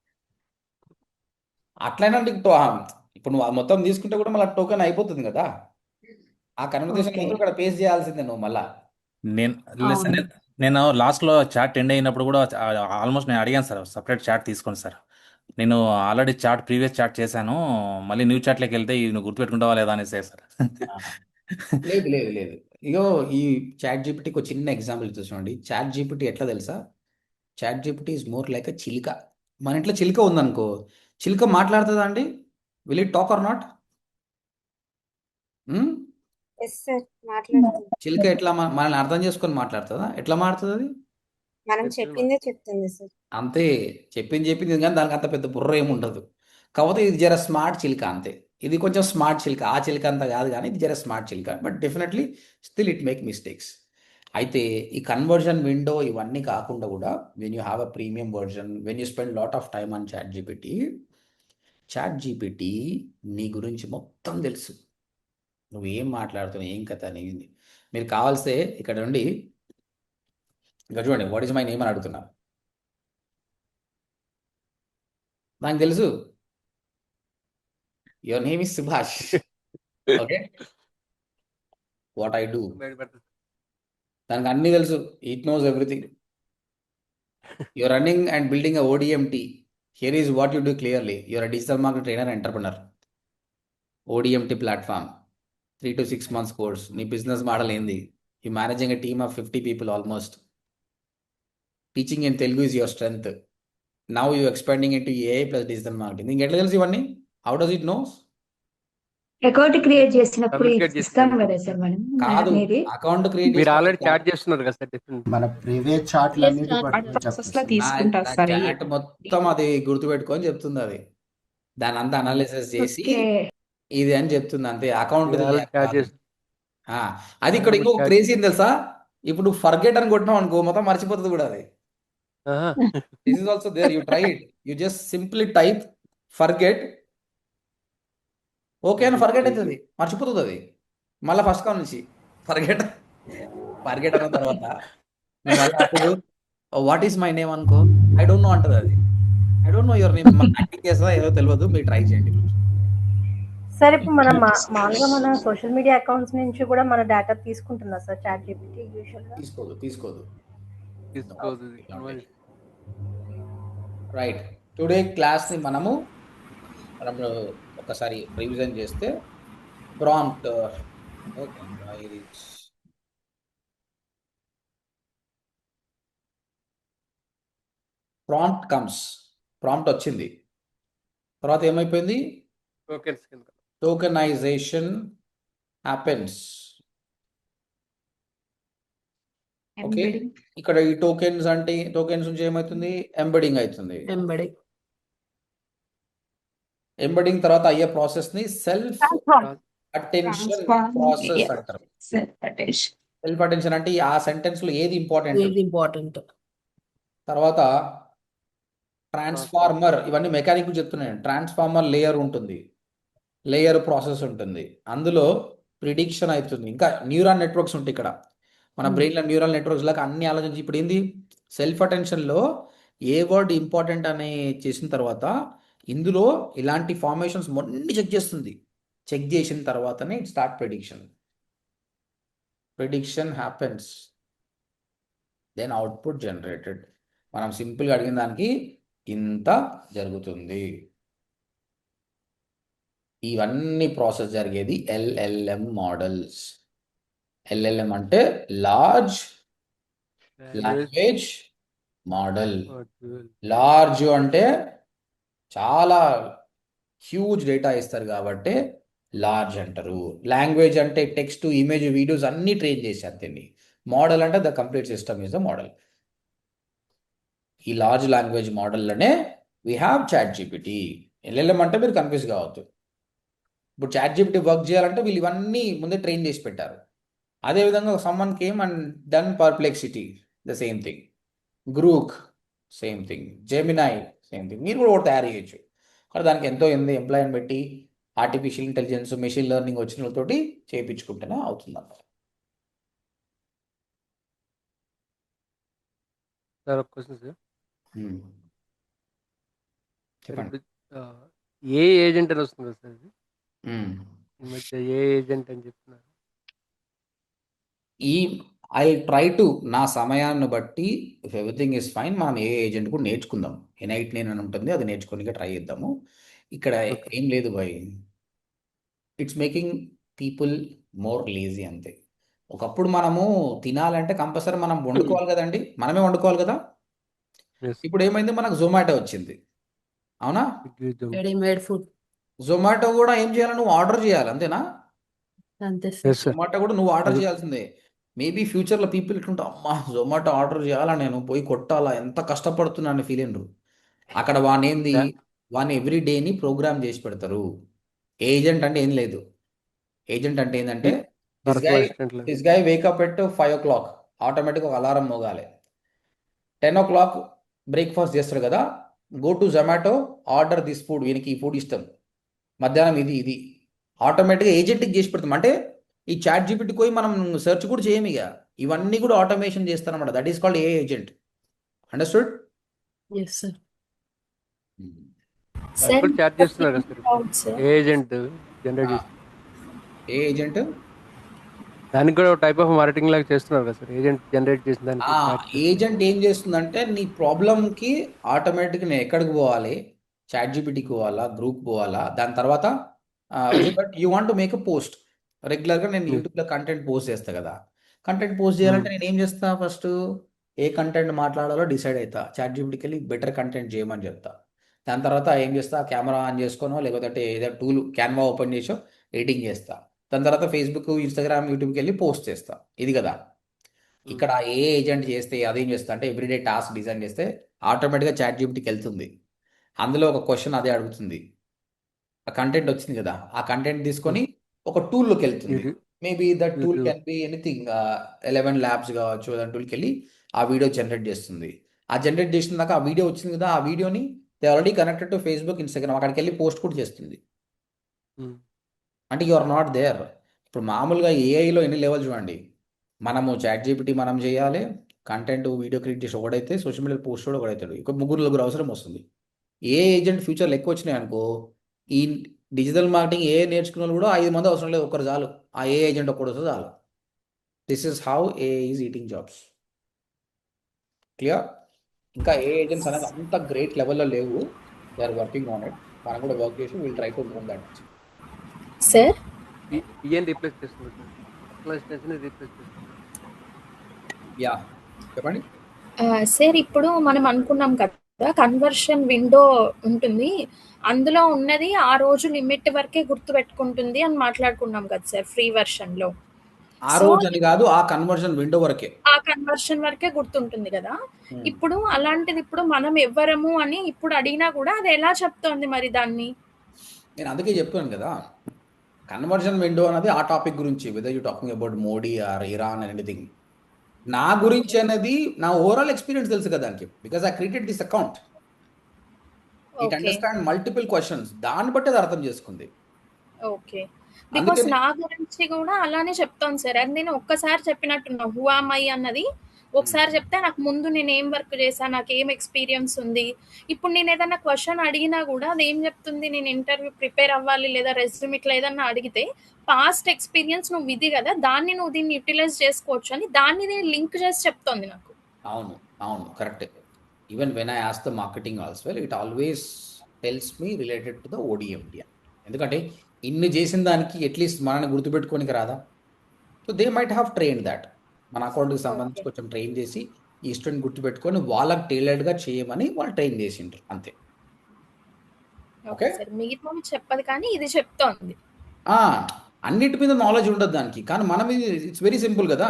అట్లయినా ఇప్పుడు నువ్వు మొత్తం తీసుకుంటే కూడా మళ్ళీ టోకెన్ అయిపోతుంది కదా. ఆ కన్వర్జేషన్ ఓకే. మొత్తం ఇక్కడ పేస్ట్ చేయాల్సిందే నువ్వు మళ్ళా. నేను listen, నేను లాస్ట్లో చాట్ ఎండ్ అయినప్పుడు కూడా ఆల్మోస్ట్ నేను అడిగాను సార్, సపరేట్ చాట్ తీసుకోండి సాట్. నేను ఆల్రెడీ ప్రీవియస్ చాట్ చేశాను, మళ్ళీ న్యూ చాట్లోకి వెళ్తే ఇది నువ్వు గుర్తుపెట్టుకుంటావా లేదా అనేసి సార్. లేదు లేదు లేదు, ఇగో ఈ చాట్ జీపీటీకి ఒక చిన్న ఎగ్జాంపుల్ ఇచ్చి చూడండి. చాట్ జీపీటీ ఎట్లా తెలుసా? Chat GPT is more like చిలుక. మన ఇంట్లో చిలుక ఉందనుకో, చిలుక మాట్లాడుతుందా అండి? Will it talk or not? Yes sir, మాట్లాడుతుంది. చిలుక ఎట్లా మనల్ని అర్థం చేసుకొని మాట్లాడుతుందా? ఎట్లా మాట్లాడుతుంది అది? మనం చెప్పిందే చెప్తుంది సార్. అంతే, చెప్పింది కానీ దానికి అంత పెద్ద బుర్ర ఏమి ఉండదు. కాకపోతే ఇది జర స్మార్ట్ చిలుక అంతే. ఇది కొంచెం స్మార్ట్ చిలుక, ఆ చిలుక అంత కాదు కానీ ఇది జర స్మార్ట్ చిలుక. But definitely still it make mistakes. అయితే ఈ కన్వర్జన్ విండో ఇవన్నీ కాకుండా కూడా when you have a premium version, when you spend lot of time on chat GPT నీ గురించి మొత్తం తెలుసు. నువ్వు ఏం మాట్లాడుతున్నావు, ఏం కథ అనేది. మీరు కావాల్సే ఇక్కడ నుండి ఇక్కడ చూడండి, వాట్ ఈస్ మై నేమ్ అని అడుగుతున్నా. నాకు తెలుసు, your name is Subhash. Okay, what I do, దానికి అన్నీ తెలుసు. It knows everything. You're running and building a ODMT. Here is what you do clearly. You're a digital market trainer, entrepreneur. ODMT platform, 3 to 6 months course. నీ business model ఏంది? You managing a team of 50 people almost. Teaching in Telugu is your strength. Now you expanding into AI plus digital marketing. నీకు ఎట్లా తెలుసు ఇవన్నీ? How does it knows? Account create చేసినప్పుడు Communicate ఇస్తాం చేసినప్పుడు. కదా సార్ మనం కాదు, అనేది. అకౌంట్ క్రియేట్ మీరు ఆల్రెడీ చాట్ చేస్తున్నారు కదా సార్, డిఫరెంట్. మన ప్రీవియస్ చాట్లన్నిటి Yes, sir. బట్టి ప్రాసెస్ లో చెప్తుంది. తీసుకుంటారు సార్. చాట్ మొత్తం అది గుర్తుపెట్టుకొని చెప్తుంది. అది దాని అంతా అనాలిసిస్ చేసి ఓకే. ఇది అని చెప్తుంది అంతే. అకౌంట్ మీరు ఆల్రెడీ చాట్ చేసి అది ఇక్కడ ఇంకో క్రేజీ ఏం తెలుసా? ఇప్పుడు ఫర్గెట్ అని కొట్టినాం అనుకో, మొత్తం మర్చిపోతుంది కూడా అది. This is also there. You try it. You just simply type forget, okay అని ఫర్గెట్ అవుతుంది, మర్చిపోతుంది అది. మళ్ళీ ఫస్ట్ కాల్ నుంచి ఫర్గెట్ అన్న తర్వాత అప్పుడు వాట్ ఈస్ మై నేమ్ అనుకో, ఐ డోంట్ నో అంటది అది. I don't no your name. Acting చేస్తుందా ఏదో తెలియదు, మీరు ట్రై చేయండి. సార్ ఇప్పుడు మనం మామూలుగా మన సోషల్ మీడియా అకౌంట్స్ నుంచి కూడా మన డేటా తీసుకుంటున్నా సార్ చాట్ జీపీటీ యూజువల్ గా. తీసుకోదు. తీసుకోదు. రైట్, టుడే క్లాస్ని మనము ఒకసారి రివిజన్ చేస్తే ప్రాంప్ట్ ప్రాంప్ట్ వచ్చింది, తర్వాత ఏమైపోయింది? టోకెన్స్ కింద. Tokenization happens. Okay, embedding. ఇక్కడ ఈ టోకెన్స్ అంటే టోకెన్స్ నుంచి ఏమవుతుంది, ఎంబెడింగ్ అవుతుంది. ఎంబెడింగ్. ఎంబెడింగ్ తర్వాత అయ్యే ప్రాసెస్ ని సెల్ఫ్ అటెన్షన్ ప్రాసెస్ అంటారు. సెల్ఫ్ అటెన్షన్ అంటే ఆ సెంటెన్స్ లో ఏది ఇంపార్టెంట్. ఏది ఇంపార్టెంట్. తర్వాత ట్రాన్స్ఫార్మర్, ఇవన్నీ మెకానిక్ చెప్తున్నాను. ట్రాన్స్ఫార్మర్ లేయర్ ఉంటుంది, లేయర్ ప్రాసెస్ ఉంటుంది, అందులో ప్రిడిక్షన్ అవుతుంది. ఇంకా న్యూరాన్ నెట్వర్క్స్ ఉంటాయి ఇక్కడ మన బ్రెయిన్లో. న్యూరల్ నెట్వర్క్స్ లాగా అన్ని ఆలోచించి ఇప్పుడు ఏంది సెల్ఫ్ అటెన్షన్లో ఏ వర్డ్ ఇంపార్టెంట్ అని చేసిన తర్వాత ఇందులో ఇలాంటి ఫార్మేషన్స్ మొన్ని చెక్ చేస్తుంది. చెక్ చేసిన తర్వాతనే it start prediction. Prediction happens, then output generated. మనం సింపుల్గా అడిగిన దానికి ఇంత జరుగుతుంది. ఇవన్నీ ప్రాసెస్ జరిగేది ఎల్ఎల్ఎం మోడల్స్. ఎల్ఎల్ఎం అంటే లార్జ్ లాంగ్వేజ్ మోడల్. లార్జ్ అంటే చాలా హ్యూజ్ డేటా ఇస్తారు కాబట్టి లార్జ్ అంటారు. లాంగ్వేజ్ అంటే టెక్స్ట్, ఇమేజ్, వీడియోస్ అన్నీ ట్రైన్ చేశారు దీన్ని. మోడల్ అంటే the complete system is the model. ఈ లార్జ్ లాంగ్వేజ్ మోడల్లోనే we have chat GPT. LLM అంటే మీరు కన్ఫ్యూజ్ కావద్దు. ఇప్పుడు చాట్ జీపీటీ వర్క్ చేయాలంటే వీళ్ళు ఇవన్నీ ముందే ట్రైన్ చేసి పెట్టారు. అదేవిధంగా someone came and done Perplexity, the same thing. Grok same thing. Gemini same thing. మీరు కూడా ఒకటి తయారు చేయొచ్చు. కానీ దానికి ఎంతో ఎంప్లాయ్ని పెట్టి ఆర్టిఫిషియల్ ఇంటెలిజెన్స్, మెషిన్ లెర్నింగ్ వచ్చిన వాళ్ళతోటి చేయించుకుంటేనే అవుతుంది అన్నమాట. సార్ ఒక క్వశ్చన్ సార్. చెప్పండి. ఏ ఏజెంట్ అని వస్తుంది సార్ ఇది? ఈ మధ్య ఏ ఏజెంట్ అని చెప్తున్నారు? ఐ ట్రై టు నా సమయాన్ని బట్టి ఇఫ్ ఎవ్రీథింగ్ ఇస్ ఫైన్ మనం ఏ ఏజెంట్ కూడా నేర్చుకుందాం. ఎనైట్ నేను అని ఉంటుంది, అది నేర్చుకోనికి ట్రై చేద్దాము. ఇక్కడ ఏం లేదు boy, it's making people more lazy అంతే. ఒకప్పుడు మనము తినాలంటే కంపల్సరీ మనం వండుకోవాలి కదండి, మనమే వండుకోవాలి కదా. ఇప్పుడు ఏమైంది, మనకు జొమాటో వచ్చింది, అవునా? Readymade food. జొమాటో కూడా ఏం చేయాలి, నువ్వు ఆర్డర్ చేయాలి, అంతేనా? అంతే Yes, సార్. sir. జొమాటో కూడా నువ్వు ఆర్డర్ చేయాల్సిందే. మేబీ ఫ్యూచర్లో పీపుల్ ఇట్లుంటా, అమ్మా జొమాటో ఆర్డర్ చేయాలా, నేను పోయి కొట్టాలా, ఎంత కష్టపడుతున్నాను ఫీల్ అయినరు. అక్కడ వానేంది, వాని ఎవ్రీ డేని ప్రోగ్రామ్ చేసి పెడతారు. ఏజెంట్ అంటే ఏం లేదు. ఏజెంట్ అంటే ఏంటంటే Virtual assistant లాగా. This guy wake up at 5 o'clock, automatic ఒక అలారం మోగాలి. 10 o'clock బ్రేక్ఫాస్ట్ చేస్తాడు కదా, go to Zomato, order this food, వీనికి ఈ ఫుడ్ ఇష్టం, మధ్యాహ్నం ఇది ఆటోమేటిక్గా ఏజెంట్కి చేసి పెడతాం. అంటే ఈ చాట్ జీపీటీ పోయి మనం సెర్చ్ కూడా చేయము, ఇక ఇవన్నీ కూడా ఆటోమేషన్ చేస్తారన్నమాట. That is called a agent. Understood? Yes sir. దానికి కూడా చార్జ్ చేస్తున్నారు కదా సార్? ఏ ఏజెంట్ జనరేట్ చేసి ఏ ఏజెంట్ దానికి కూడా టైప్ ఆఫ్ మార్కెటింగ్ లాగా చేస్తున్నారు కదా సార్? ఏజెంట్ జనరేట్ చేసిన దానికి ఏజెంట్ ఏం చేస్తుందంటే నీ ప్రాబ్లంకి ఆటోమేటిక్గా నేను ఎక్కడికి పోవాలి, చాట్ జీపీటీకి పోవాలా, గ్రూప్ పోవాలా, దాని తర్వాత but you want to make a post. రెగ్యులర్గా నేను యూట్యూబ్లో కంటెంట్ పోస్ట్ చేస్తా కదా, కంటెంట్ పోస్ట్ చేయాలంటే నేను ఏం చేస్తా, ఫస్ట్ ఏ కంటెంట్ మాట్లాడాలో డిసైడ్ అవుతా, చాట్ జీపీటీకి వెళ్ళి బెటర్ కంటెంట్ చేయమని చెప్తా. దాని తర్వాత ఏం చేస్తా, కెమెరా ఆన్ చేసుకోనో లేకపోతే ఏదో టూల్ క్యాన్వా ఓపెన్ చేసో ఎడిటింగ్ చేస్తా. దాని తర్వాత ఫేస్బుక్, ఇన్స్టాగ్రామ్, యూట్యూబ్కి వెళ్ళి పోస్ట్ చేస్తా. ఇది కదా. ఇక్కడ ఏ ఏజెంట్ చేస్తే అదేం చేస్తా అంటే ఎవ్రీడే టాస్క్ డిజైన్ చేస్తే ఆటోమేటిక్గా చాట్ జీపీటీకి వెళ్తుంది. అందులో ఒక క్వశ్చన్ అదే అడుగుతుంది, ఆ కంటెంట్ వచ్చింది కదా, ఆ కంటెంట్ తీసుకొని ఒక టూల్లోకి వెళ్తుంది. Maybe that tool can be anything, 11 labs కావచ్చు. దాని టూల్కి వెళ్ళి ఆ వీడియో జనరేట్ చేస్తుంది. ఆ జనరేట్ చేసిన దాకా ఆ వీడియో వచ్చింది కదా, ఆ వీడియోని they already connected to Facebook, Instagram, అక్కడికి వెళ్ళి పోస్ట్ కూడా చేస్తుంది. అంటే యు ఆర్ నాట్ దేర్. ఇప్పుడు మామూలుగా ఏఐలో ఎన్ని లెవెల్ చూడండి. మనము చాట్ జీపీటీ మనం చేయాలి, కంటెంట్ వీడియో క్రియేట్ చేసి ఒకడైతే సోషల్ మీడియా పోస్ట్ కూడా ఒకడైతాడు. ఇంకో 3-4 అవసరం వస్తుంది. ఏ ఏజెంట్ ఫ్యూచర్లో ఎక్కువ వచ్చినాయి అనుకో, ఈ డిజిటల్ మార్కెటింగ్ ఏ నేర్చుకున్న వాళ్ళు కూడా 5 మంది అవసరం లేదు, ఒకరు చాలు. ఆ ఏ ఏజెంట్ ఒక్కడు వస్తే చాలు. This is how a is eating jobs. Clear? ఇంకా ఏ ఏజెంట్స్ అనేది అంత గ్రేట్ లెవెల్లో లేవు. They are working on it. మనం కూడా వర్క్ చేసి will try to move that. Sir ఏం రీప్లేస్ చేస్తుంది సార్? రీప్లేస్ చేస్తుంది. యా చెప్పండి. సార్ ఇప్పుడు మనం అనుకున్నాం కదా కన్వర్షన్ విండో ఉంటుంది. అందులో ఉన్నది ఆ రోజు లిమిట్ వరకే గుర్తుపెట్టుకుంటుంది అని మాట్లాడుకున్నాం కదా సార్ ఫ్రీ వెర్షన్‌లో. ఆ సో, రోజు అని కాదు, ఆ కన్వర్షన్ విండో వరకే. ఆ కన్వర్షన్ వరకే గుర్తుంటుంది కదా! Hmm. ఇప్పుడు అలాంటిది ఇప్పుడు మనం ఎవ్వరము అని ఇప్పుడు అడిగినా కూడా అది ఎలా చెప్తోంది మరి దాన్ని? నేను అందుకే చెప్తున్నాను కదా, కన్వర్షన్ విండో అనేది ఆ టాపిక్ గురించి, whether you talking about Modi or Iran and anything. నా గురించి అనేది నా ఓవరాల్ ఎక్స్పీరియన్స్ తెలుసు కదా దానికి, because I created this account. It okay. Understand multiple questions, దాన్ని బట్టి అది అర్థం చేసుకుంది. ఓకే. బికాస్ అందుకని నా గురించి కూడా అలానే చెప్తోంది సార్. అది నేను ఒక్కసారి చెప్పినట్టున్నా. హూ యామ్ ఐ అన్నది ఒకసారి చెప్తే నాకు ముందు నేను ఏం వర్క్ చేశాను, నాకు ఏం ఎక్స్పీరియన్స్ ఉంది. ఇప్పుడు నేను ఏదైనా క్వశ్చన్ అడిగినా కూడా అది ఏం చెప్తుంది, నేను ఇంటర్వ్యూ ప్రిపేర్ అవ్వాలి లేదా రెజ్యూమ్ ఇట్లా ఏదన్నా అడిగితే పాస్ట్ ఎక్స్పీరియన్స్ నువ్వు ఇది కదా, దాన్ని నువ్వు దీన్ని యూటిలైజ్ చేసుకోవచ్చు అని దాన్ని నేను లింక్ చేసి చెప్తోంది నాకు. అవును, అవును, correct. Even when I ask the marketing also, it always tells me related to the ODMD. ఎందుకంటే ఇన్ని చేసిన దానికి అట్లీస్ట్ మనల్ని గుర్తుపెట్టుకోనికి రాదా? So they might have train that. మన అకౌంట్కి సంబంధించి ఓకే. కొంచెం ట్రైన్ చేసి ఈ స్టూడెంట్ గుర్తుపెట్టుకొని వాళ్ళకి టైలర్డ్గా చేయమని వాళ్ళు ట్రైన్ చేసిండ్రు అంతే. Okay okay, sir. మిగతావి చెప్పదు కానీ ఇది చెప్తోంది. అన్నిటి మీద నాలెడ్జ్ ఉండదు దానికి, కానీ మనం ఇట్స్ వెరీ సింపుల్ కదా.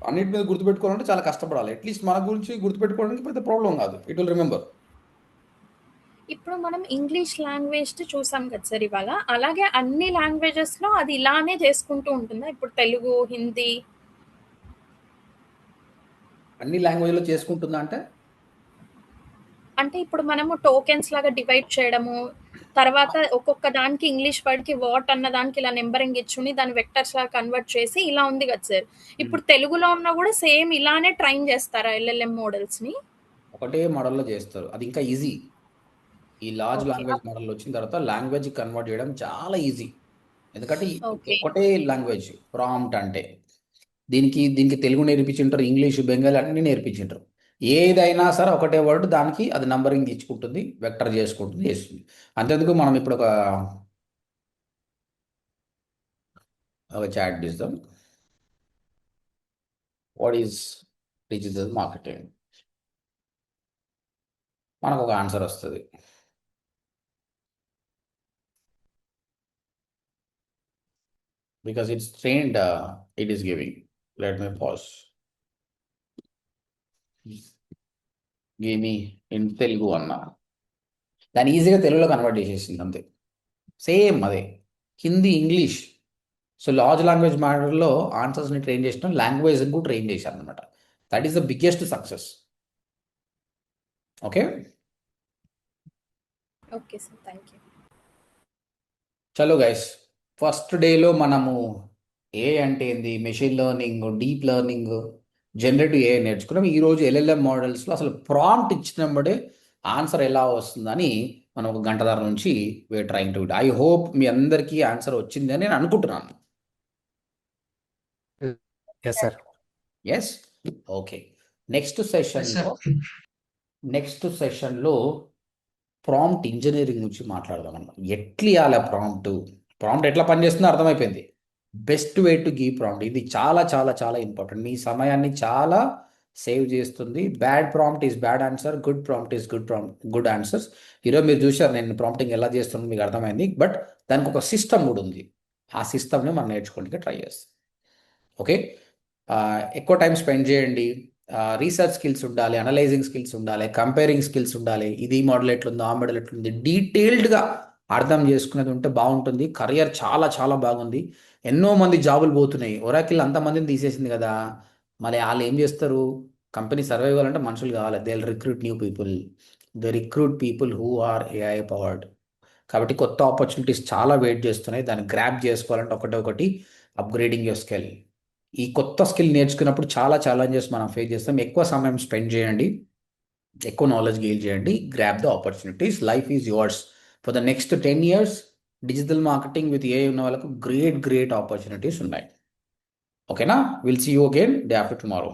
అన్నిటి మీద గుర్తుపెట్టుకోవాలంటే చాలా కష్టపడాలి. అట్లీస్ట్ మన గురించి గుర్తుపెట్టుకోవడానికి పెద్ద ప్రాబ్లం కాదు, ఇట్ విల్ రిమెంబర్. ఇప్పుడు మనం ఇంగ్లీష్ లాంగ్వేజ్ చూసాం కదా సార్ ఇవాళ. అలాగే అన్ని లాంగ్వేజెస్‌లో అది ఇలానే చేసుకుంటూ ఉంటుందా? ఇప్పుడు తెలుగు, హిందీ అన్ని లాంగ్వేజ్లో చేసుకుంటుందా అంటే అంటే ఇప్పుడు మనము టోకెన్స్ లాగా డివైడ్ చేయడము, తర్వాత ఒక్కొక్క దానికి ఇంగ్లీష్ వర్డ్‌కి వాట్ అన్న దానికి ఇలా నంబరింగ్ ఇచ్చుని దాన్ని వెక్టర్స్ లాగా కన్వర్ట్ చేసి ఇలా ఉంది కదా సార్. ఇప్పుడు తెలుగులో ఉన్న కూడా సేమ్ ఇలానే ట్రైన్ చేస్తారా ఎల్ఎల్ఎం మోడల్స్‌ని? ఒకటే మోడల్లో చేస్తారు, అది ఇంకా ఈజీ. ఈ లార్జ్ ఓకే. లాంగ్వేజ్ మోడల్ వచ్చిన తర్వాత లాంగ్వేజ్ కన్వర్ట్ చేయడం చాలా ఈజీ. ఎందుకంటే ఓకే. ఒకటే లాంగ్వేజ్ ప్రాంప్ట్ అంటే దీనికి దీనికి తెలుగు నేర్పించింటారు, ఇంగ్లీష్, బెంగాలీ అన్నీ నేర్పించింటారు. ఏదైనా సరే ఒకటే వర్డ్ దానికి అది నంబరింగ్ ఇచ్చుకుంటుంది, వెక్టర్ చేసుకుంటుంది, చేస్తుంది. అంతేందుకు మనం ఇప్పుడు ఒక చాట్ తీద్దాం. వాట్ ఈజ్ డిజిటల్ మార్కెటింగ్, మనకు ఒక ఆన్సర్ వస్తుంది. Because it's trained, it is giving. Let me pause. Give me in Telugu అన్నా, దాన్ని ఈజీగా తెలుగులో కన్వర్ట్ చేసేసింది అంతే. సేమ్ అదే Hindi, English. So large language మోడల్లో ఆన్సర్స్ని ట్రైన్ చేసిన లాంగ్వేజ్ని కూడా ట్రైన్ చేశాను అనమాట. That is the biggest success. Okay, okay sir. Thank you. చలో గైస్, ఫస్ట్ డేలో మనము ఏ అంటే ఏంది, machine learning, deep learning, generative AI నేర్చుకున్నాం. ఈరోజు ఎల్ఎల్ఎం మోడల్స్లో అసలు ప్రాంప్ట్ ఇచ్చినప్పుడే ఆన్సర్ ఎలా వస్తుందని మనం ఒక గంటన్నర నుంచి we're trying to it. I hope మీ అందరికీ ఆన్సర్ వచ్చింది అని నేను అనుకుంటున్నాను. Yes sir. Yes, okay. Next Yes, sir. సెషన్లో ప్రాంప్ట్ ఇంజనీరింగ్ నుంచి మాట్లాడదాం అన్నమాట. ఎట్లా ఇవ్వాలి ప్రాంప్ట్ ఎట్లా పనిచేస్తుందో అర్థమైపోయింది. Best way to give prompt, ఇది చాలా చాలా చాలా ఇంపార్టెంట్. మీ సమయాన్ని చాలా సేవ్ చేస్తుంది. Bad prompt is bad answer, good prompt is good answers. ఈరోజు మీరు చూసారు నేను ప్రాంప్టింగ్ ఎలా చేస్తుందో మీకు అర్థమైంది. బట్ దానికి ఒక సిస్టమ్ కూడా ఉంది. ఆ సిస్టమ్ని మనం నేర్చుకోవడానికి ట్రై చేస్తాం. ఓకే, ఎక్కువ టైం స్పెండ్ చేయండి. రీసెర్చ్ స్కిల్స్ ఉండాలి, అనలైజింగ్ స్కిల్స్ ఉండాలి, కంపేరింగ్ స్కిల్స్ ఉండాలి. ఇది మోడల్ ఎట్లుంది, ఆ మోడల్ ఎట్లుంది, డీటెయిల్డ్గా అర్థం చేసుకునేది ఉంటే బాగుంటుంది. కరియర్ చాలా చాలా బాగుంది. ఎన్నో మంది జాబులు పోతున్నాయి. ఒరాకిల్ అంతమందిని తీసేసింది కదా, మరి వాళ్ళు ఏం చేస్తారు? కంపెనీ సర్వైవ్ అవ్వాలంటే మనుషులు కావాలి. They recruit new people, they recruit people who are AI powered. కాబట్టి కొత్త ఆపర్చునిటీస్ చాలా వెయిట్ చేస్తున్నాయి. దాన్ని గ్రాప్ చేసుకోవాలంటే ఒకటి అప్గ్రేడింగ్ యువర్ స్కిల్. ఈ కొత్త స్కిల్ నేర్చుకున్నప్పుడు చాలా ఛాలెంజెస్ మనం ఫేస్ చేస్తాం. ఎక్కువ సమయం స్పెండ్ చేయండి, ఎక్కువ నాలెడ్జ్ గెయిన్ చేయండి. Grab the opportunities. Life is yours for the next 10 years. Digital marketing with AI ఉన్న వాళ్ళకు గ్రేట్ ఆపర్చునిటీస్ ఉన్నాయి. ఓకేనా? Will see you again day after tomorrow.